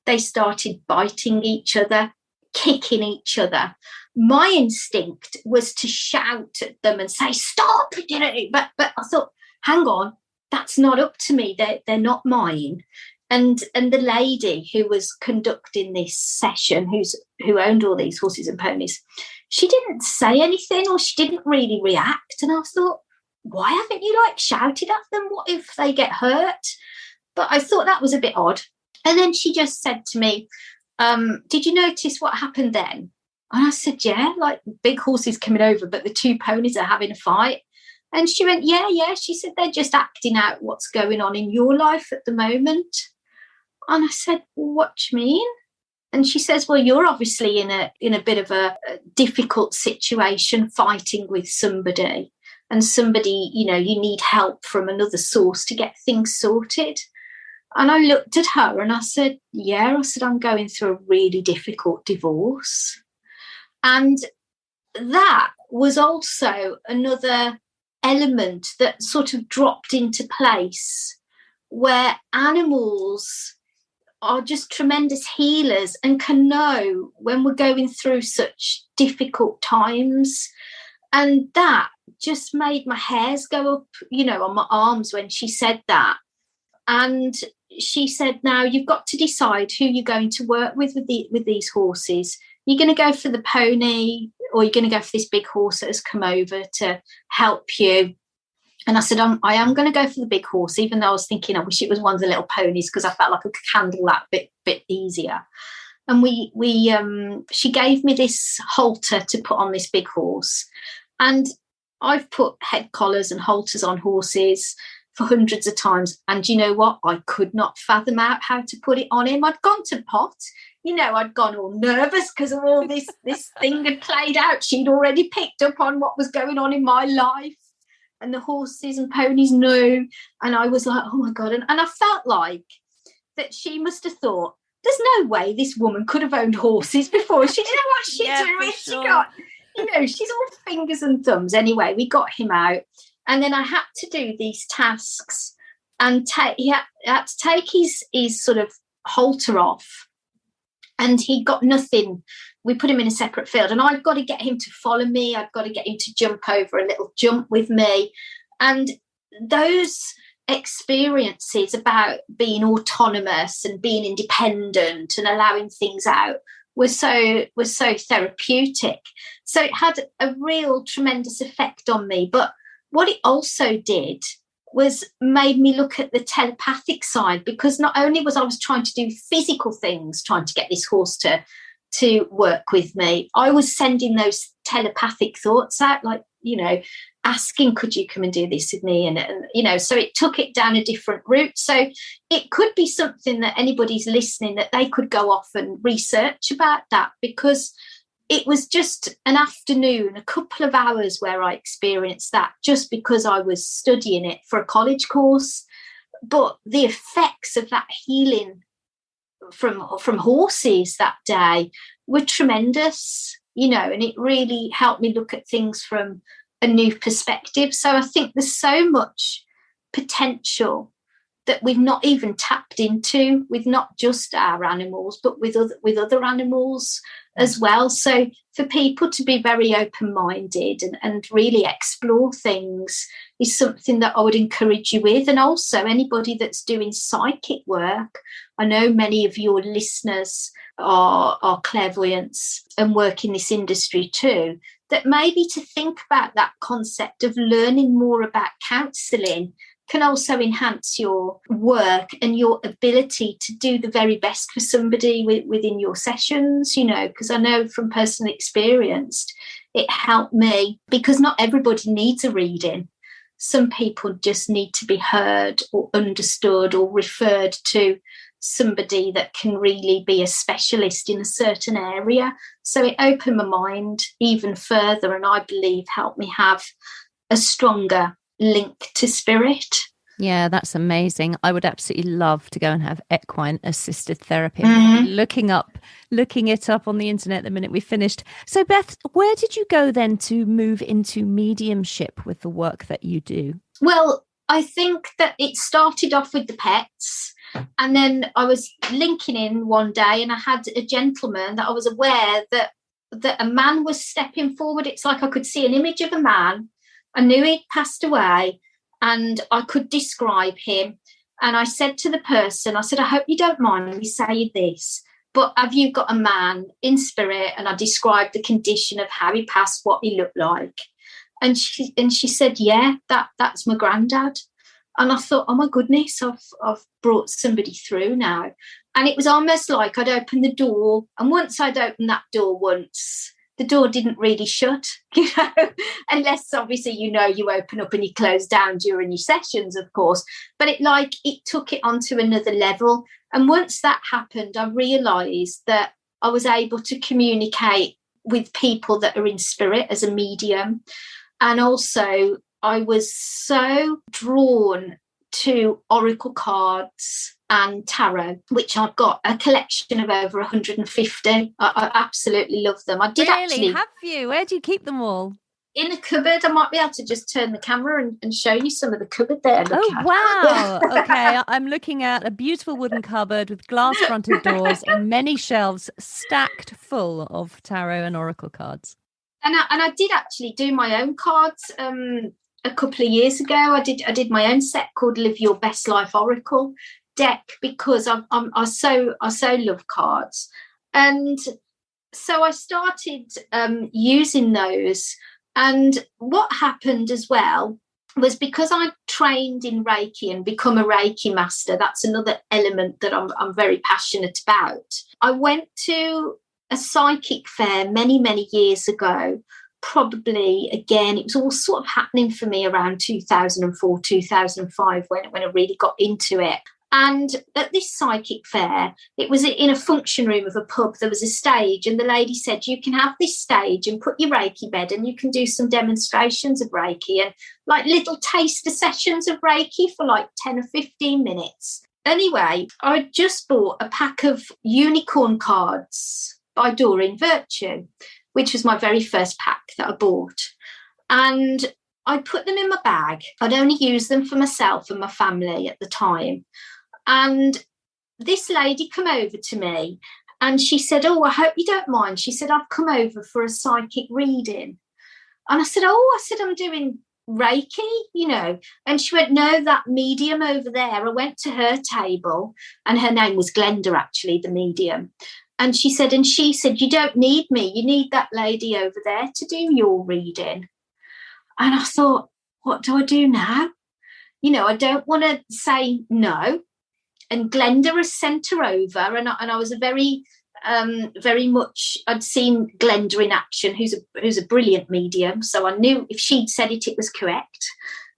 They started biting each other, kicking each other. My instinct was to shout at them and say, stop, but I thought, hang on, that's not up to me. They're not mine. And the lady who was conducting this session, who owned all these horses and ponies, she didn't say anything, or she didn't really react. And I thought, why haven't you shouted at them? What if they get hurt? But I thought that was a bit odd. And then she just said to me, did you notice what happened then? And I said, yeah, big horses coming over, but the 2 ponies are having a fight. And she went, yeah. She said, they're just acting out what's going on in your life at the moment. And I said, well, what do you mean? And she says, well, you're obviously in a bit of a difficult situation, fighting with somebody. And somebody, you need help from another source to get things sorted. And I looked at her and I said, yeah, I'm going through a really difficult divorce. And that was also another element that sort of dropped into place, where animals are just tremendous healers and can know when we're going through such difficult times. And that just made my hairs go up, on my arms when she said that. And she said, now you've got to decide who you're going to work with these horses. You're going to go for the pony, or you're going to go for this big horse that has come over to help you. And I said, I am going to go for the big horse, even though I was thinking I wish it was one of the little ponies, because I felt like I could handle that bit easier. And she gave me this halter to put on this big horse. And I've put head collars and halters on horses for hundreds of times. And you know what? I could not fathom out how to put it on him. I'd gone to pot. I'd gone all nervous because of all this thing had played out. She'd already picked up on what was going on in my life. And the horses and ponies knew. And I was like, oh, my God. And I felt like that she must have thought, there's no way this woman could have owned horses before. She didn't know what she's doing. Sure. She got, she's all fingers and thumbs. Anyway, we got him out. And then I had to do these tasks. And he had to take his sort of halter off. And he got nothing. We put him in a separate field, and I've got to get him to follow me. I've got to get him to jump over a little jump with me. And those experiences about being autonomous and being independent and allowing things out was so therapeutic. So it had a real tremendous effect on me. But what it also did was made me look at the telepathic side, because not only was I trying to do physical things, trying to get this horse to work with me, I was sending those telepathic thoughts out, asking, could you come and do this with me? And so it took it down a different route. So it could be something that anybody's listening, that they could go off and research about that, because it was just an afternoon, a couple of hours where I experienced that, just because I was studying it for a college course. But the effects of that healing from horses that day were tremendous, and it really helped me look at things from a new perspective. So I think there's so much potential that we've not even tapped into with not just our animals, but with other animals as well. So for people to be very open-minded and really explore things is something that I would encourage you with. And also anybody that's doing psychic work, I know many of your listeners are clairvoyants and work in this industry too, that maybe to think about that concept of learning more about counselling can also enhance your work and your ability to do the very best for somebody within your sessions, because I know from personal experience, it helped me, because not everybody needs a reading. some people just need to be heard or understood or referred to somebody that can really be a specialist in a certain area. So it opened my mind even further, and I believe helped me have a stronger link to spirit. Yeah, that's amazing. I would absolutely love to go and have equine assisted therapy. Looking it up on the internet the minute we finished. So Beth, where did you go then to move into mediumship with the work that you do? Well, I think that it started off with the pets, and then I was linking in one day and I had a gentleman that I was aware that a man was stepping forward. It's like I could see an image of a man. I knew he'd passed away, and I could describe him. And I said to the person, I said, I hope you don't mind me saying this, but have you got a man in spirit? And I described the condition of how he passed, what he looked like. And she said, yeah, that's my granddad. And I thought, oh my goodness, I've brought somebody through now. And it was almost like I'd opened the door. And once I'd opened that door the door didn't really shut, unless obviously, you open up and you close down during your sessions, of course. But it took it onto another level. And once that happened, I realised that I was able to communicate with people that are in spirit as a medium. And also, I was so drawn to oracle cards and tarot, which I've got a collection of over 150. I absolutely love them. I did actually. Have you? Where do you keep them all? In a cupboard. I might be able to just turn the camera and show you some of the cupboard there. Wow. Okay, I'm looking at a beautiful wooden cupboard with glass fronted doors and many shelves stacked full of tarot and oracle cards. And I did actually do my own cards a couple of years ago. I did my own set called Live Your Best Life Oracle deck, because I so love cards. And so I started using those. And what happened as well was, because I trained in Reiki and become a Reiki master, that's another element that I'm very passionate about. I went to a psychic fair many, many years ago. Probably, again, it was all sort of happening for me around 2004, 2005, when I really got into it. And at this psychic fair, it was in a function room of a pub. There was a stage, and the lady said, you can have this stage and put your Reiki bed, and you can do some demonstrations of Reiki and like little taster sessions of Reiki for like 10 or 15 minutes. Anyway, I just bought a pack of unicorn cards by Doreen Virtue, which was my very first pack that I bought. And I put them in my bag. I'd only use them for myself and my family at the time. And this lady came over to me and she said, oh, I hope you don't mind. She said, I've come over for a psychic reading. And I said, I'm doing Reiki, And she went, no, that medium over there. I went to her table, and her name was Glenda, actually, the medium. And she said, you don't need me. You need that lady over there to do your reading. And I thought, what do I do now? I don't want to say no. And Glenda has sent her over, and I was a very much, I'd seen Glenda in action, who's a brilliant medium. So I knew if she'd said it was correct.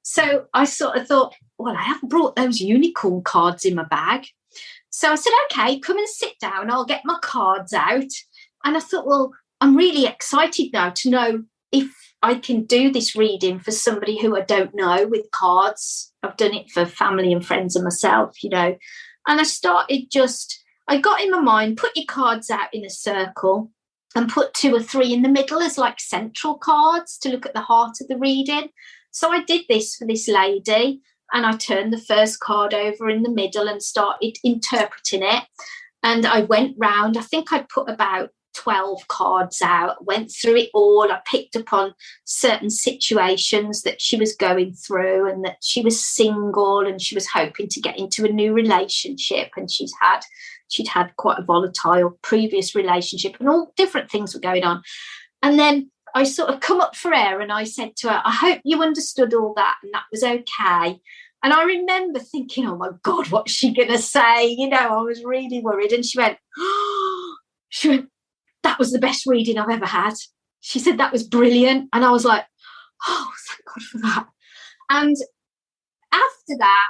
So I sort of thought, well, I haven't brought those unicorn cards in my bag. So I said, okay, come and sit down. I'll get my cards out. And I thought, well, I'm really excited now to know if I can do this reading for somebody who I don't know with cards. I've done it for family and friends and myself, And I started I got in my mind, put your cards out in a circle and put 2 or 3 in the middle as like central cards to look at the heart of the reading. So I did this for this lady, and I turned the first card over in the middle and started interpreting it. And I went round, I think I'd put about 12 cards out, went through it all. I picked up on certain situations that she was going through, and that she was single and she was hoping to get into a new relationship, and she'd had quite a volatile previous relationship, and all different things were going on. And then I sort of come up for air, and I said to her, I hope you understood all that and that was okay. And I remember thinking, oh my God, what's she going to say? I was really worried. And she went, that was the best reading I've ever had. She said, that was brilliant. And I was like, oh, thank God for that. And after that,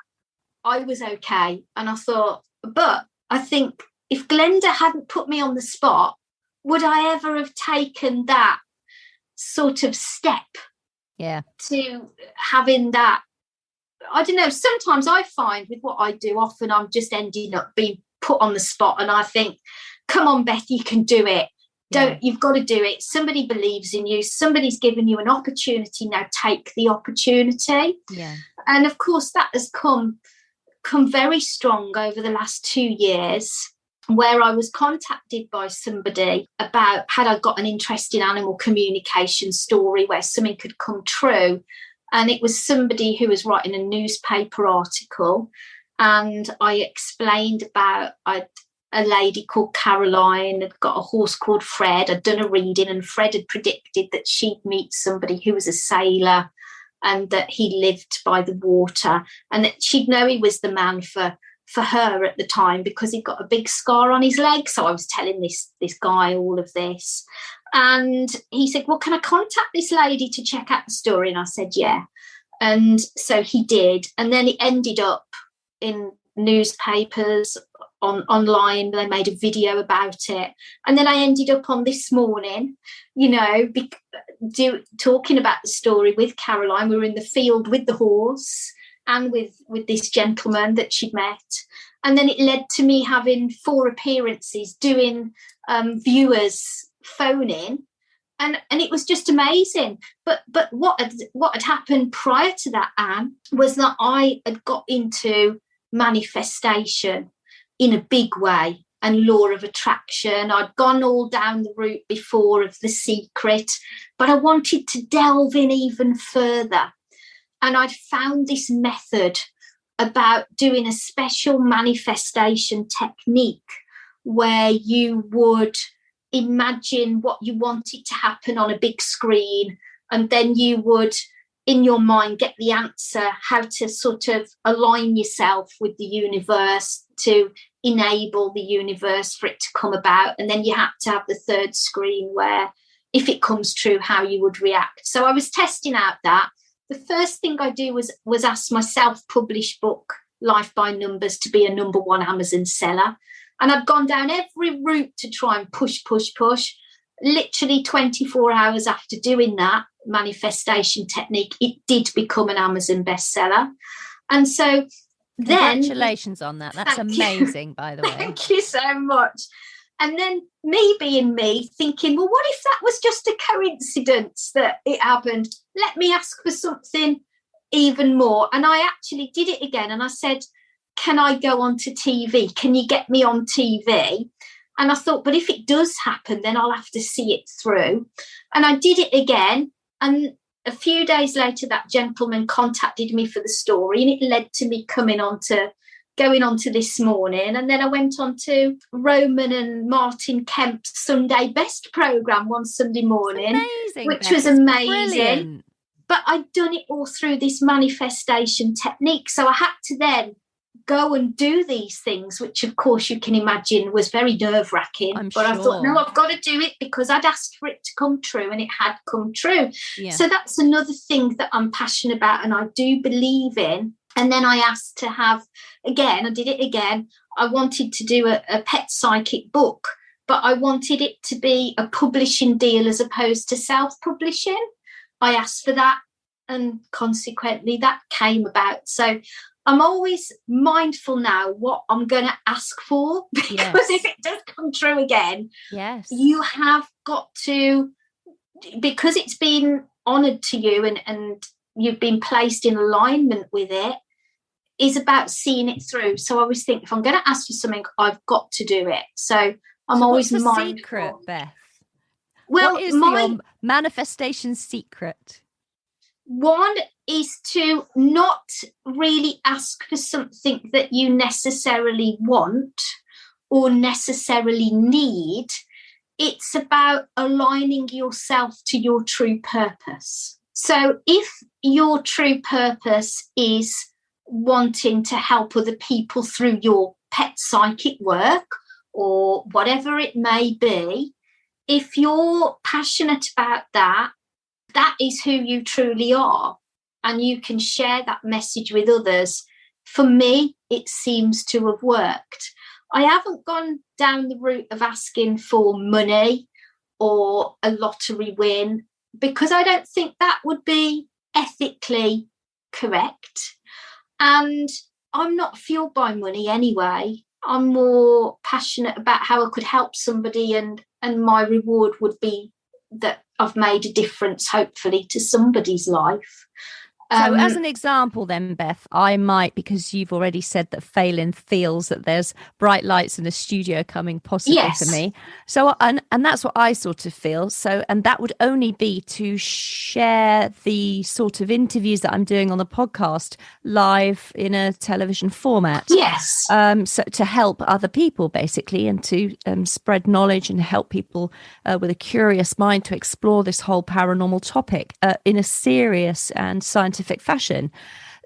I was okay. And I thought, but I think if Glenda hadn't put me on the spot, would I ever have taken that sort of step to having that? I don't know. Sometimes I find with what I do, often I'm just ending up being put on the spot, and I think, come on, Beth, you can do it. You've got to do it. Somebody believes in you. Somebody's given you an opportunity. Now take the opportunity. Yeah. And of course, that has come very strong over the last 2 years, where I was contacted by somebody about had I got an interest in animal communication story where something could come true. And it was somebody who was writing a newspaper article. And I explained about a lady called Caroline had got a horse called Fred. I'd done a reading, and Fred had predicted that she'd meet somebody who was a sailor and that he lived by the water, and that she'd know he was the man for her at the time because he'd got a big scar on his leg. So I was telling this guy all of this. And he said, well, can I contact this lady to check out the story? And I said, yeah. And so he did. And then it ended up in newspapers, online. They made a video about it. And then I ended up on This Morning, talking about the story with Caroline. We were in the field with the horse and with this gentleman that she'd met. And then it led to me having 4 appearances, doing viewers phoning. And it was just amazing. But what had happened prior to that, Anne, was that I had got into manifestation in a big way and law of attraction. I'd gone all down the route before of The Secret, but I wanted to delve in even further. And I'd found this method about doing a special manifestation technique where you would imagine what you wanted to happen on a big screen, and then you would, in your mind, get the answer, how to sort of align yourself with the universe to enable the universe for it to come about. And then you had to have the third screen where, if it comes true, how you would react. So I was testing out that. The first thing I do was ask my self-published book, Life by Numbers, to be a #1 Amazon seller. And I'd gone down every route to try and push. Literally 24 hours after doing that manifestation technique, it did become an Amazon bestseller. And so then... Congratulations on that. That's amazing, by the way. Thank you so much. And then me being me, thinking, well, what if that was just a coincidence that it happened? Let me ask for something even more. And I actually did it again. And I said, can I go onto TV? Can you get me on TV? And I thought, but if it does happen, then I'll have to see it through. And I did it again. And a few days later, that gentleman contacted me for the story, and it led to me going on to This Morning. And then I went on to Roman and Martin Kemp's Sunday Best programme one Sunday morning, which was amazing. Brilliant. But I'd done it all through this manifestation technique. So I had to then go and do these things, which of course you can imagine was very nerve-wracking. But I thought, no, I've got to do it because I'd asked for it to come true, and it had come true. Yeah. So that's another thing that I'm passionate about and I do believe in. And then I asked to have, again, I did it again. I wanted to do a pet psychic book, but I wanted it to be a publishing deal as opposed to self-publishing. I asked for that, and consequently that came about. So I'm always mindful now what I'm going to ask for, because if it does come true again, you have got to, because it's been honoured to you and you've been placed in alignment with it, is about seeing it through. So I always think, if I'm going to ask for something, I've got to do it. So I'm always mindful. What's the secret, Beth? Well, what is your manifestation secret? One is to not really ask for something that you necessarily want or necessarily need. It's about aligning yourself to your true purpose. So if your true purpose is wanting to help other people through your pet psychic work or whatever it may be, if you're passionate about that, that is who you truly are. and you can share that message with others, for me, it seems to have worked. I haven't gone down the route of asking for money or a lottery win, because I don't think that would be ethically correct. And I'm not fueled by money anyway. I'm more passionate about how I could help somebody, and my reward would be that I've made a difference, hopefully, to somebody's life. So as an example then, Beth, I might, because you've already said that Phelan feels that there's bright lights in the studio coming possibly for me. So, and that's what I sort of feel. So, and that would only be to share the sort of interviews that I'm doing on the podcast live in a television format. Yes. So to help other people basically, and to spread knowledge and help people with a curious mind to explore this whole paranormal topic in a serious and scientific fashion.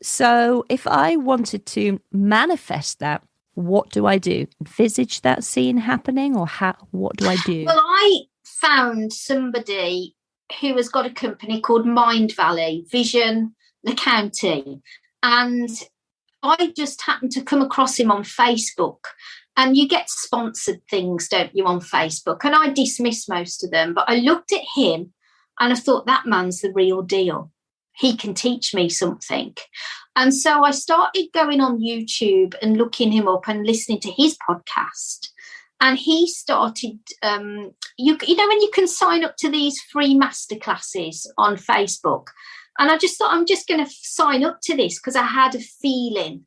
So if I wanted to manifest that, what do I do? Envisage that scene happening, or what do I do? Well, I found somebody who has got a company called Mindvalley Vision Accounting, and I just happened to come across him on Facebook. And you get sponsored things, don't you, on Facebook? And I dismissed most of them, but I looked at him and I thought, that man's the real deal. He can teach me something. And so I started going on YouTube and looking him up and listening to his podcast. And he started, you know, when you can sign up to these free masterclasses on Facebook. And I just thought, I'm just going to sign up to this because I had a feeling.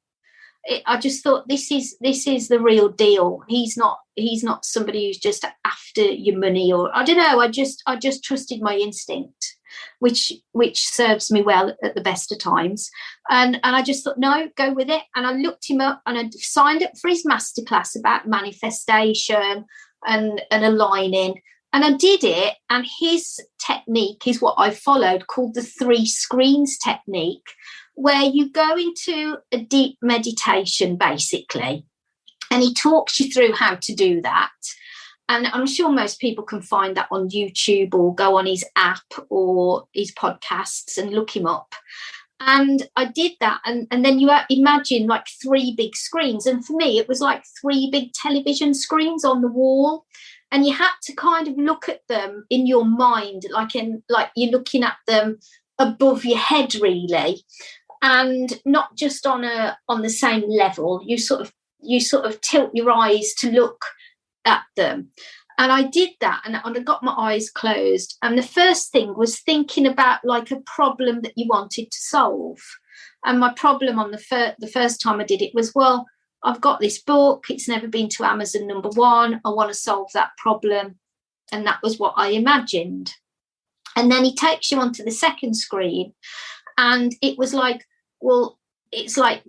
I just thought, this is the real deal. He's not somebody who's just after your money, or I don't know. I just trusted my instinct, which serves me well at the best of times. And I just thought, no, go with it. And I looked him up and I signed up for his masterclass about manifestation and aligning. And I did it. And his technique is what I followed, called the 3 screens technique, where you go into a deep meditation, basically. And he talks you through how to do that. And I'm sure most people can find that on YouTube, or go on his app or his podcasts and look him up. And I did that. And then you imagine like 3 big screens. And for me, it was like 3 big television screens on the wall. And you had to kind of look at them in your mind, like you're looking at them above your head, really. And not just on the same level. You sort of tilt your eyes to look at them. And I did that, and I got my eyes closed. And the first thing was thinking about like a problem that you wanted to solve. And my problem on the first time I did it was, well, I've got this book. It's never been to Amazon #1. I want to solve that problem. And that was what I imagined. And then he takes you onto the second screen. And it was like, well, it's like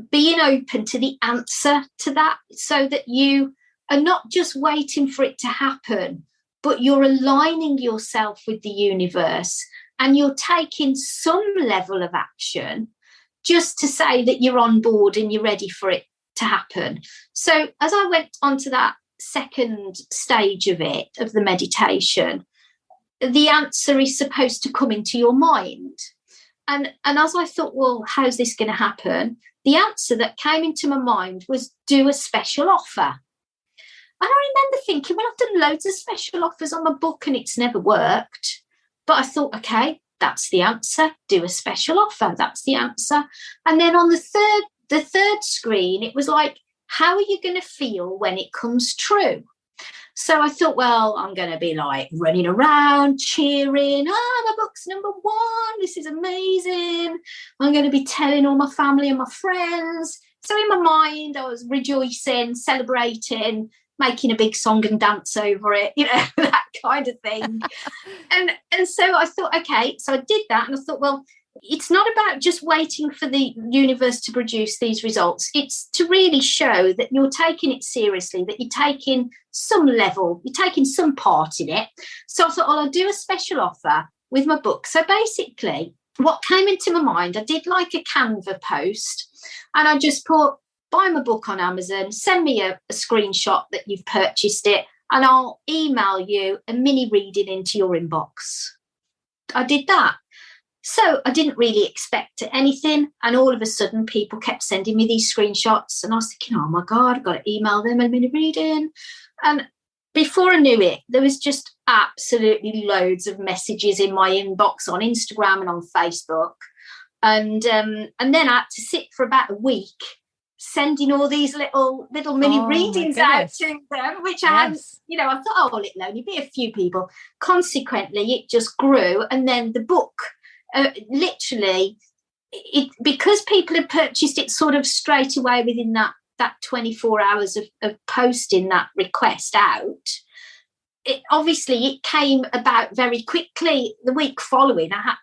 being open to the answer to that, so that you are not just waiting for it to happen, but you're aligning yourself with the universe, and you're taking some level of action just to say that you're on board and you're ready for it to happen. So as I went on to that second stage of the meditation, the answer is supposed to come into your mind. And as I thought, well, how's this going to happen? The answer that came into my mind was, do a special offer. And I remember thinking, well, I've done loads of special offers on my book and it's never worked. But I thought, okay, that's the answer. Do a special offer. That's the answer. And then on the third screen, it was like, how are you going to feel when it comes true? So I thought, well, I'm going to be like running around, cheering. My book's #1. This is amazing. I'm going to be telling all my family and my friends. So in my mind, I was rejoicing, celebrating, making a big song and dance over it, that kind of thing. and so I thought, okay, so I did that. And I thought, well, it's not about just waiting for the universe to produce these results. It's to really show that you're taking it seriously, that you're taking some level, you're taking some part in it. So I thought, well, I'll do a special offer with my book. So basically, what came into my mind, I did like a Canva post, and I just put, buy my book on Amazon, send me a screenshot that you've purchased it, and I'll email you a mini reading into your inbox. I did that. So I didn't really expect anything. And all of a sudden, people kept sending me these screenshots. And I was thinking, oh, my God, I've got to email them. I'm in a reading. And before I knew it, there was just absolutely loads of messages in my inbox on Instagram and on Facebook. And then I had to sit for about a week sending all these little mini readings out to them, which I hadn't, I thought, oh, it'll only be a few people. Consequently, it just grew. And then the book, literally, because people had purchased it sort of straight away within that 24 hours of posting that request out, it came about very quickly. The week following, I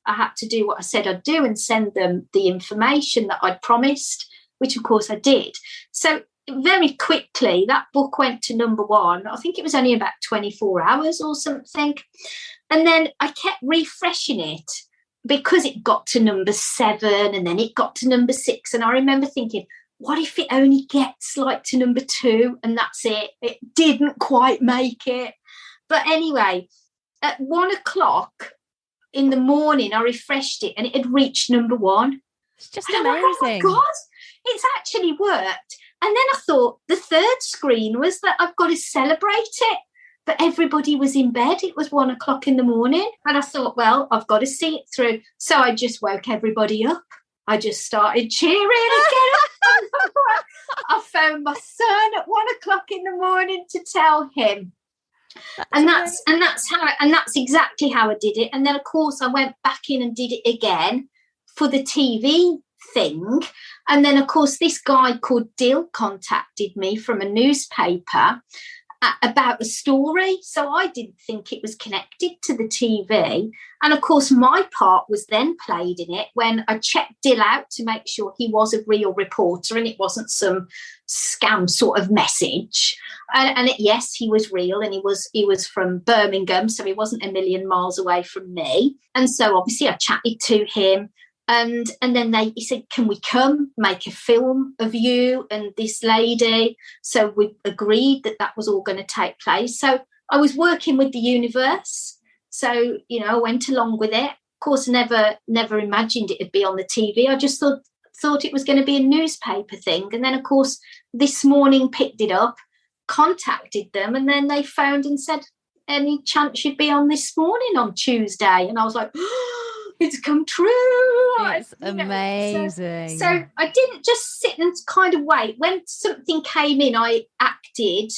had to do what I said I'd do and send them the information that I'd promised, which of course I did. So very quickly, that book went to number 1. I think it was only about 24 hours or something. And then I kept refreshing it because it got to number 7 and then it got to number 6. And I remember thinking, what if it only gets like to number 2 and that's it? It didn't quite make it. But anyway, at 1:00 in the morning, I refreshed it and it had reached number 1. It's just amazing. Oh my God, it's actually worked. And then I thought the third screen was that I've got to celebrate it. But everybody was in bed. It was 1:00 in the morning. And I thought, well, I've got to see it through. So I just woke everybody up. I just started cheering again. I phoned my son at 1:00 in the morning to tell him. That's exactly how I did it. And then, of course, I went back in and did it again for the TV thing. And then, of course, this guy called Dill contacted me from a newspaper about a story. So I didn't think it was connected to the TV. And of course, my part was then played in it when I checked Dill out to make sure he was a real reporter and it wasn't some scam sort of message. And yes, he was real, and he was from Birmingham, so he wasn't a million miles away from me. And so obviously I chatted to him. And then he said, can we come make a film of you and this lady? So we agreed that was all going to take place. So I was working with the universe. So, I went along with it. Of course, never imagined it would be on the TV. I just thought it was going to be a newspaper thing. And then, of course, this morning picked it up, contacted them, and then they phoned and said, any chance you'd be on this morning on Tuesday? And I was like, it's come true. It's amazing. So I didn't just sit and kind of wait. When something came in, I acted,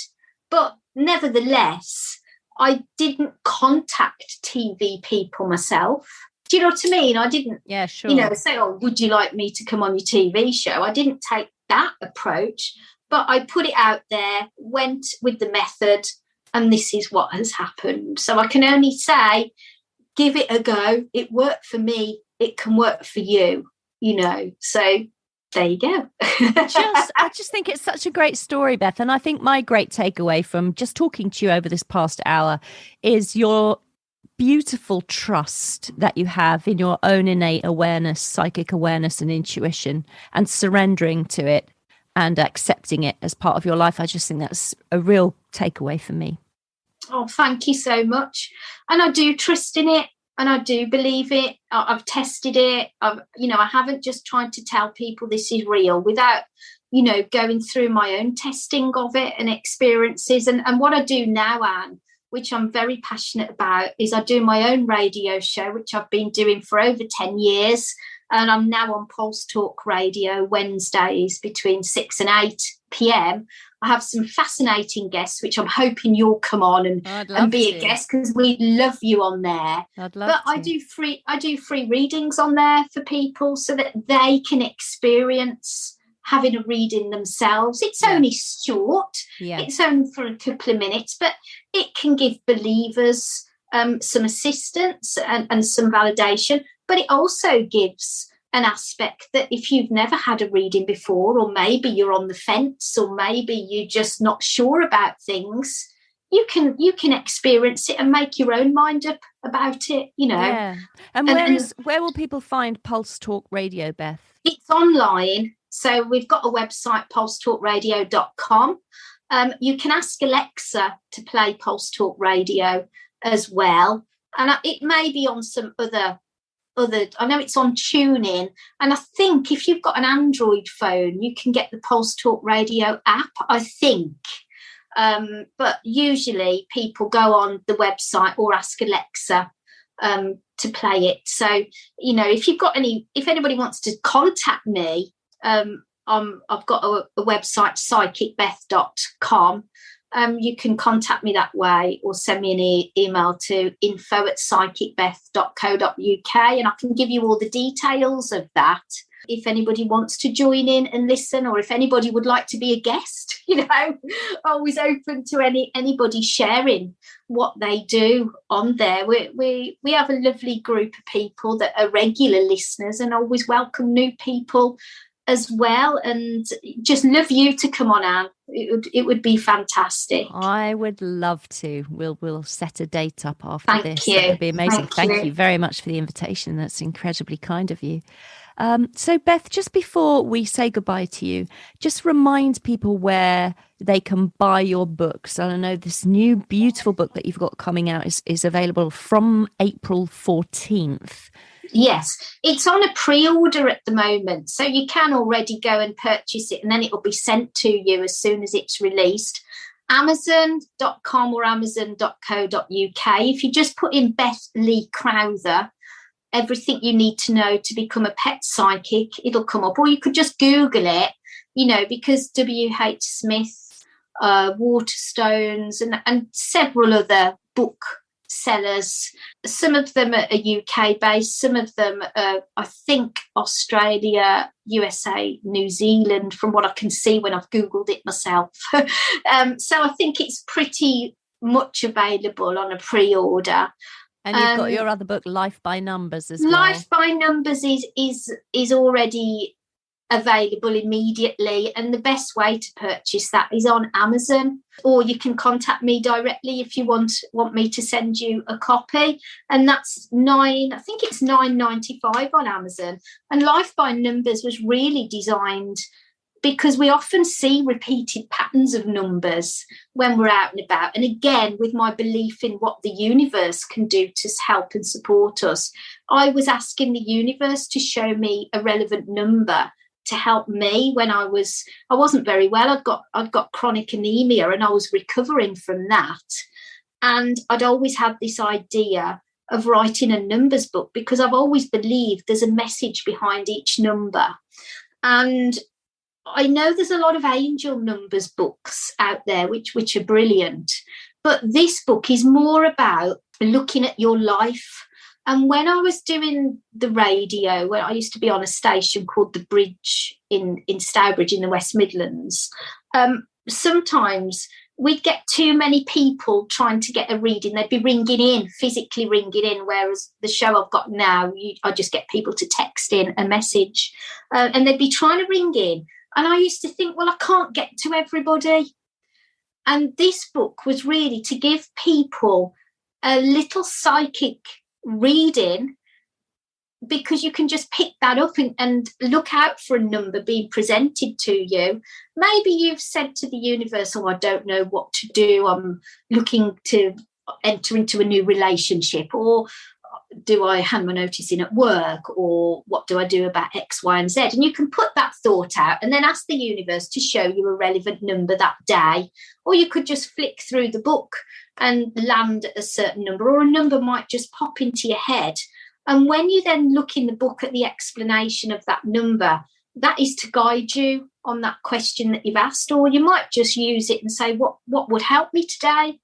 but nevertheless, I didn't contact TV people myself. Do you know what I mean? I didn't, say, oh, would you like me to come on your TV show? I didn't take that approach, but I put it out there, went with the method, and this is what has happened. So I can only say, give it a go. It worked for me. It can work for you, So there you go. I just think it's such a great story, Beth. And I think my great takeaway from just talking to you over this past hour is your beautiful trust that you have in your own innate awareness, psychic awareness and intuition, and surrendering to it and accepting it as part of your life. I just think that's a real takeaway for me. Oh, thank you so much. And I do trust in it, and I do believe it. I've tested it. I haven't just tried to tell people this is real without, going through my own testing of it and experiences. And what I do now, Anne, which I'm very passionate about, is I do my own radio show, which I've been doing for over 10 years. And I'm now on Pulse Talk Radio Wednesdays between 6 and 8 p.m. I have some fascinating guests, which I'm hoping you'll come on and be a guest, because we love you on there. I do free readings on there for people so that they can experience having a reading themselves. It's only short. Yeah. It's only for a couple of minutes, but it can give believers some assistance and some validation. But it also gives an aspect that if you've never had a reading before, or maybe you're on the fence, or maybe you're just not sure about things, you can experience it and make your own mind up about it, Yeah. And where will people find Pulse Talk Radio, Beth? It's online. So we've got a website, pulsetalkradio.com. You can ask Alexa to play Pulse Talk Radio as well. And it may be on some other I know it's on TuneIn, and I think if you've got an Android phone, you can get the Pulse Talk Radio app, I think. But usually people go on the website or ask Alexa to play it. So, if anybody wants to contact me, I've got a website, psychicbeth.com. You can contact me that way, or send me an email to info@psychicbeth.co.uk, and I can give you all the details of that if anybody wants to join in and listen, or if anybody would like to be a guest. Always open to anybody sharing what they do on there. We have a lovely group of people that are regular listeners, and always welcome new people as well, and just love you to come on, Anne. It would be fantastic. I would love to. We'll set a date up after this. Thank you. That would be amazing. Thank you very much for the invitation. That's incredibly kind of you. So Beth, just before we say goodbye to you, just remind people where they can buy your books. And I know this new beautiful book that you've got coming out is available from April 14th. Yes, it's on a pre-order at the moment, so you can already go and purchase it, and then it will be sent to you as soon as it's released. Amazon.com or Amazon.co.uk. If you just put in Beth Lee Crowther, everything you need to know to become a pet psychic, it'll come up. Or you could just Google it, because W.H. Smith, Waterstones, and several other book sellers. Some of them are UK based, some of them are, I think, Australia, USA, New Zealand, from what I can see when I've Googled it myself. So I think it's pretty much available on a pre-order. And you've got your other book, Life by Numbers, as well. Life by Numbers is already available immediately, and the best way to purchase that is on Amazon, or you can contact me directly if you want me to send you a copy, and that's $9.95 on Amazon. And Life by Numbers was really designed because we often see repeated patterns of numbers when we're out and about, and again, with my belief in what the universe can do to help and support us, I was asking the universe to show me a relevant number to help me when I wasn't very well. I'd got chronic anemia, and I was recovering from that. And I'd always had this idea of writing a numbers book because I've always believed there's a message behind each number. And I know there's a lot of angel numbers books out there, which are brilliant. But this book is more about looking at your life. And when I was doing the radio, when I used to be on a station called The Bridge in Stourbridge in the West Midlands, sometimes we'd get too many people trying to get a reading. They'd be physically ringing in, whereas the show I've got now, I just get people to text in a message, and they'd be trying to ring in. And I used to think, well, I can't get to everybody. And this book was really to give people a little psychic reading, because you can just pick that up and look out for a number being presented to you. Maybe you've said to the universe, I don't know what to do. I'm looking to enter into a new relationship, or do I hand my notice in at work, or what do I do about X, Y, and Z? And you can put that thought out and then ask the universe to show you a relevant number that day. Or you could just flick through the book and land at a certain number, or a number might just pop into your head. And when you then look in the book at the explanation of that number, that is to guide you on that question that you've asked. Or you might just use it and say, what would help me today?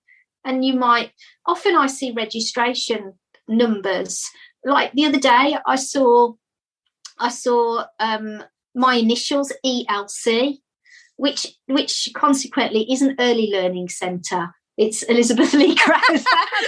And you might, often I see registration numbers. Like the other day, I saw my initials, ELC, which consequently is an early learning centre. It's Elizabeth Lee Crowther.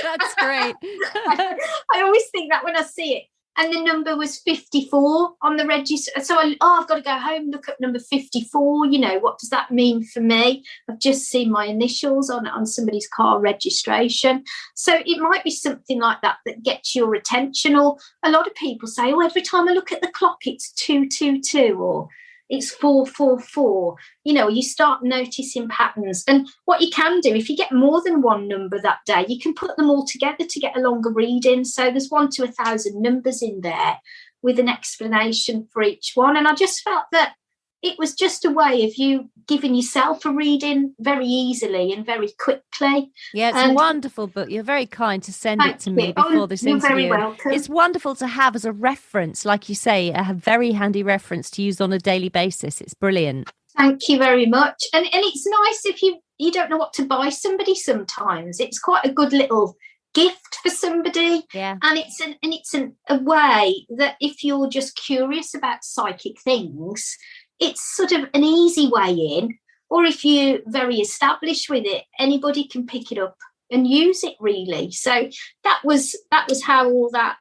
That's great. I always think that when I see it. And the number was 54 on the register. So I've got to go home, look at number 54. What does that mean for me? I've just seen my initials on somebody's car registration. So it might be something like that gets your attention. Or a lot of people say, every time I look at the clock, it's 222. Or, it's 444. You start noticing patterns. And what you can do, if you get more than one number that day, you can put them all together to get a longer reading. So there's 1 to 1,000 numbers in there with an explanation for each one. And I just felt that it was just a way of you giving yourself a reading very easily and very quickly. Yeah, it's a wonderful book. You're very kind to send it to me before this interview. You're very welcome. It's wonderful to have as a reference, like you say, a very handy reference to use on a daily basis. It's brilliant. Thank you very much. And it's nice if you don't know what to buy somebody sometimes. It's quite a good little gift for somebody. Yeah. And it's a way that if you're just curious about psychic things, it's sort of an easy way in. Or if you're very established with it, anybody can pick it up and use it, really. So that was how all that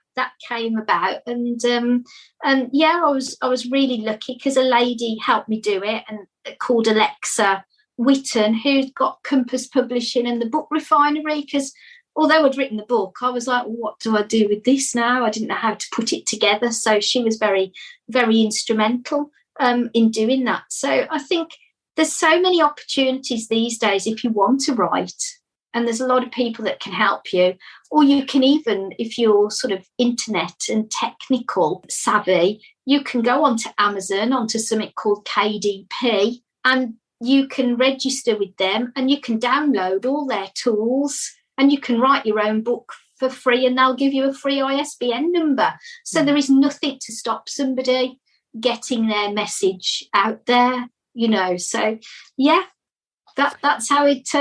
came about. And yeah, I was really lucky because a lady helped me do it, and called Alexa Whitten, who's got Compass Publishing and the Book Refinery. Because although I'd written the book, I was like, well, what do I do with this now? I didn't know how to put it together. So she was very, very instrumental in doing that. So I think there's so many opportunities these days if you want to write, and there's a lot of people that can help you. Or you can even, if you're sort of internet and technical savvy, you can go onto Amazon, onto something called KDP, and you can register with them and you can download all their tools and you can write your own book for free, and they'll give you a free ISBN number. So there is nothing to stop somebody getting their message out there, So yeah, that's how it's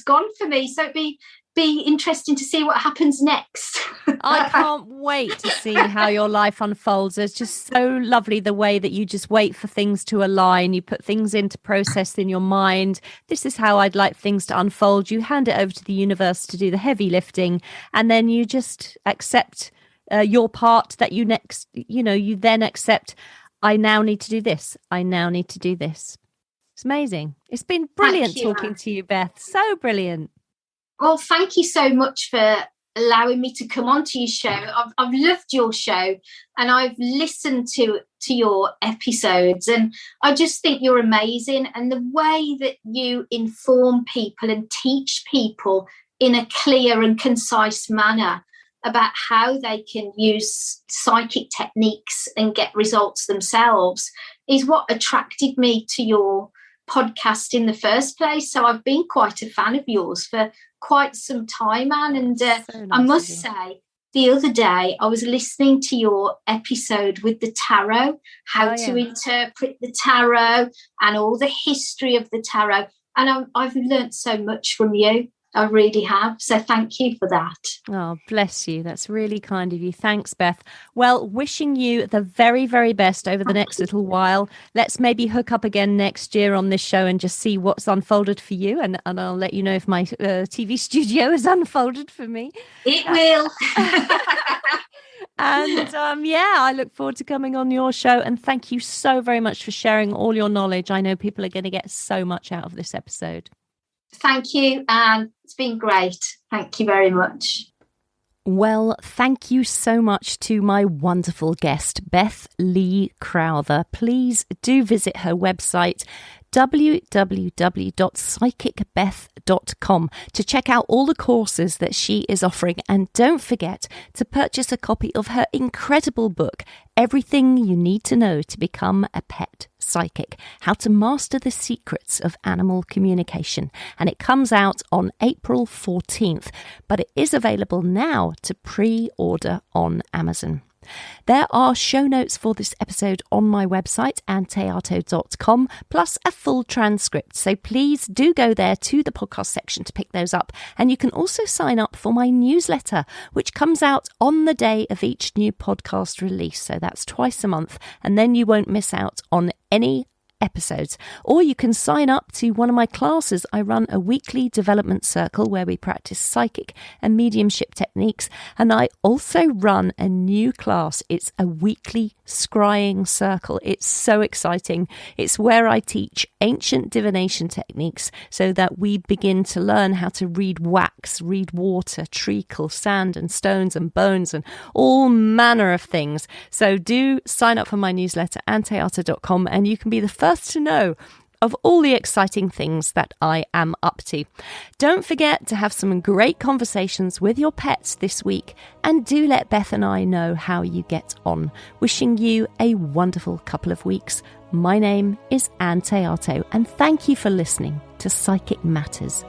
gone for me. So it'd be interesting to see what happens next. I can't wait to see how your life unfolds. It's just so lovely the way that you just wait for things to align. You put things into process in your mind. This is how I'd like things to unfold. You hand it over to the universe to do the heavy lifting, and then you just accept your part that you then accept. I now need to do this. I now need to do this. It's amazing. It's been brilliant talking to you, Beth. So brilliant. Well, thank you so much for allowing me to come onto your show. I've loved your show, and I've listened to your episodes, and I just think you're amazing. And the way that you inform people and teach people in a clear and concise manner about how they can use psychic techniques and get results themselves is what attracted me to your podcast in the first place. So I've been quite a fan of yours for quite some time, Anne. And so nice, I must say, the other day I was listening to your episode with the tarot, how to interpret the tarot and all the history of the tarot. And I've learnt so much from you. I really have. So thank you for that. Oh, bless you. That's really kind of you. Thanks, Beth. Well, wishing you the very, very best over the next little while. Let's maybe hook up again next year on this show and just see what's unfolded for you. And I'll let you know if my TV studio has unfolded for me. It will. And I look forward to coming on your show. And thank you so very much for sharing all your knowledge. I know people are going to get so much out of this episode. Thank you, Anne. It's been great. Thank you very much. Well, thank you so much to my wonderful guest, Beth Lee Crowther. Please do visit her website, www.psychicbeth.com, to check out all the courses that she is offering. And don't forget to purchase a copy of her incredible book, Everything You Need to Know to Become a Pet Psychic, How to Master the Secrets of Animal Communication. And it comes out on April 14th, but it is available now to pre-order on Amazon. There are show notes for this episode on my website, annetheato.com, plus a full transcript. So please do go there to the podcast section to pick those up. And you can also sign up for my newsletter, which comes out on the day of each new podcast release. So that's twice a month. And then you won't miss out on any episodes. Or you can sign up to one of my classes. I run a weekly development circle where we practice psychic and mediumship techniques. And I also run a new class. It's a weekly scrying circle. It's so exciting. It's where I teach ancient divination techniques so that we begin to learn how to read wax, read water, treacle, sand and stones and bones and all manner of things. So do sign up for my newsletter, annetheata.com, and you can be the first to know of all the exciting things that I am up to. Don't forget to have some great conversations with your pets this week, and do let Beth and I know how you get on. Wishing you a wonderful couple of weeks. My name is Anne Theato, and thank you for listening to Psychic Matters.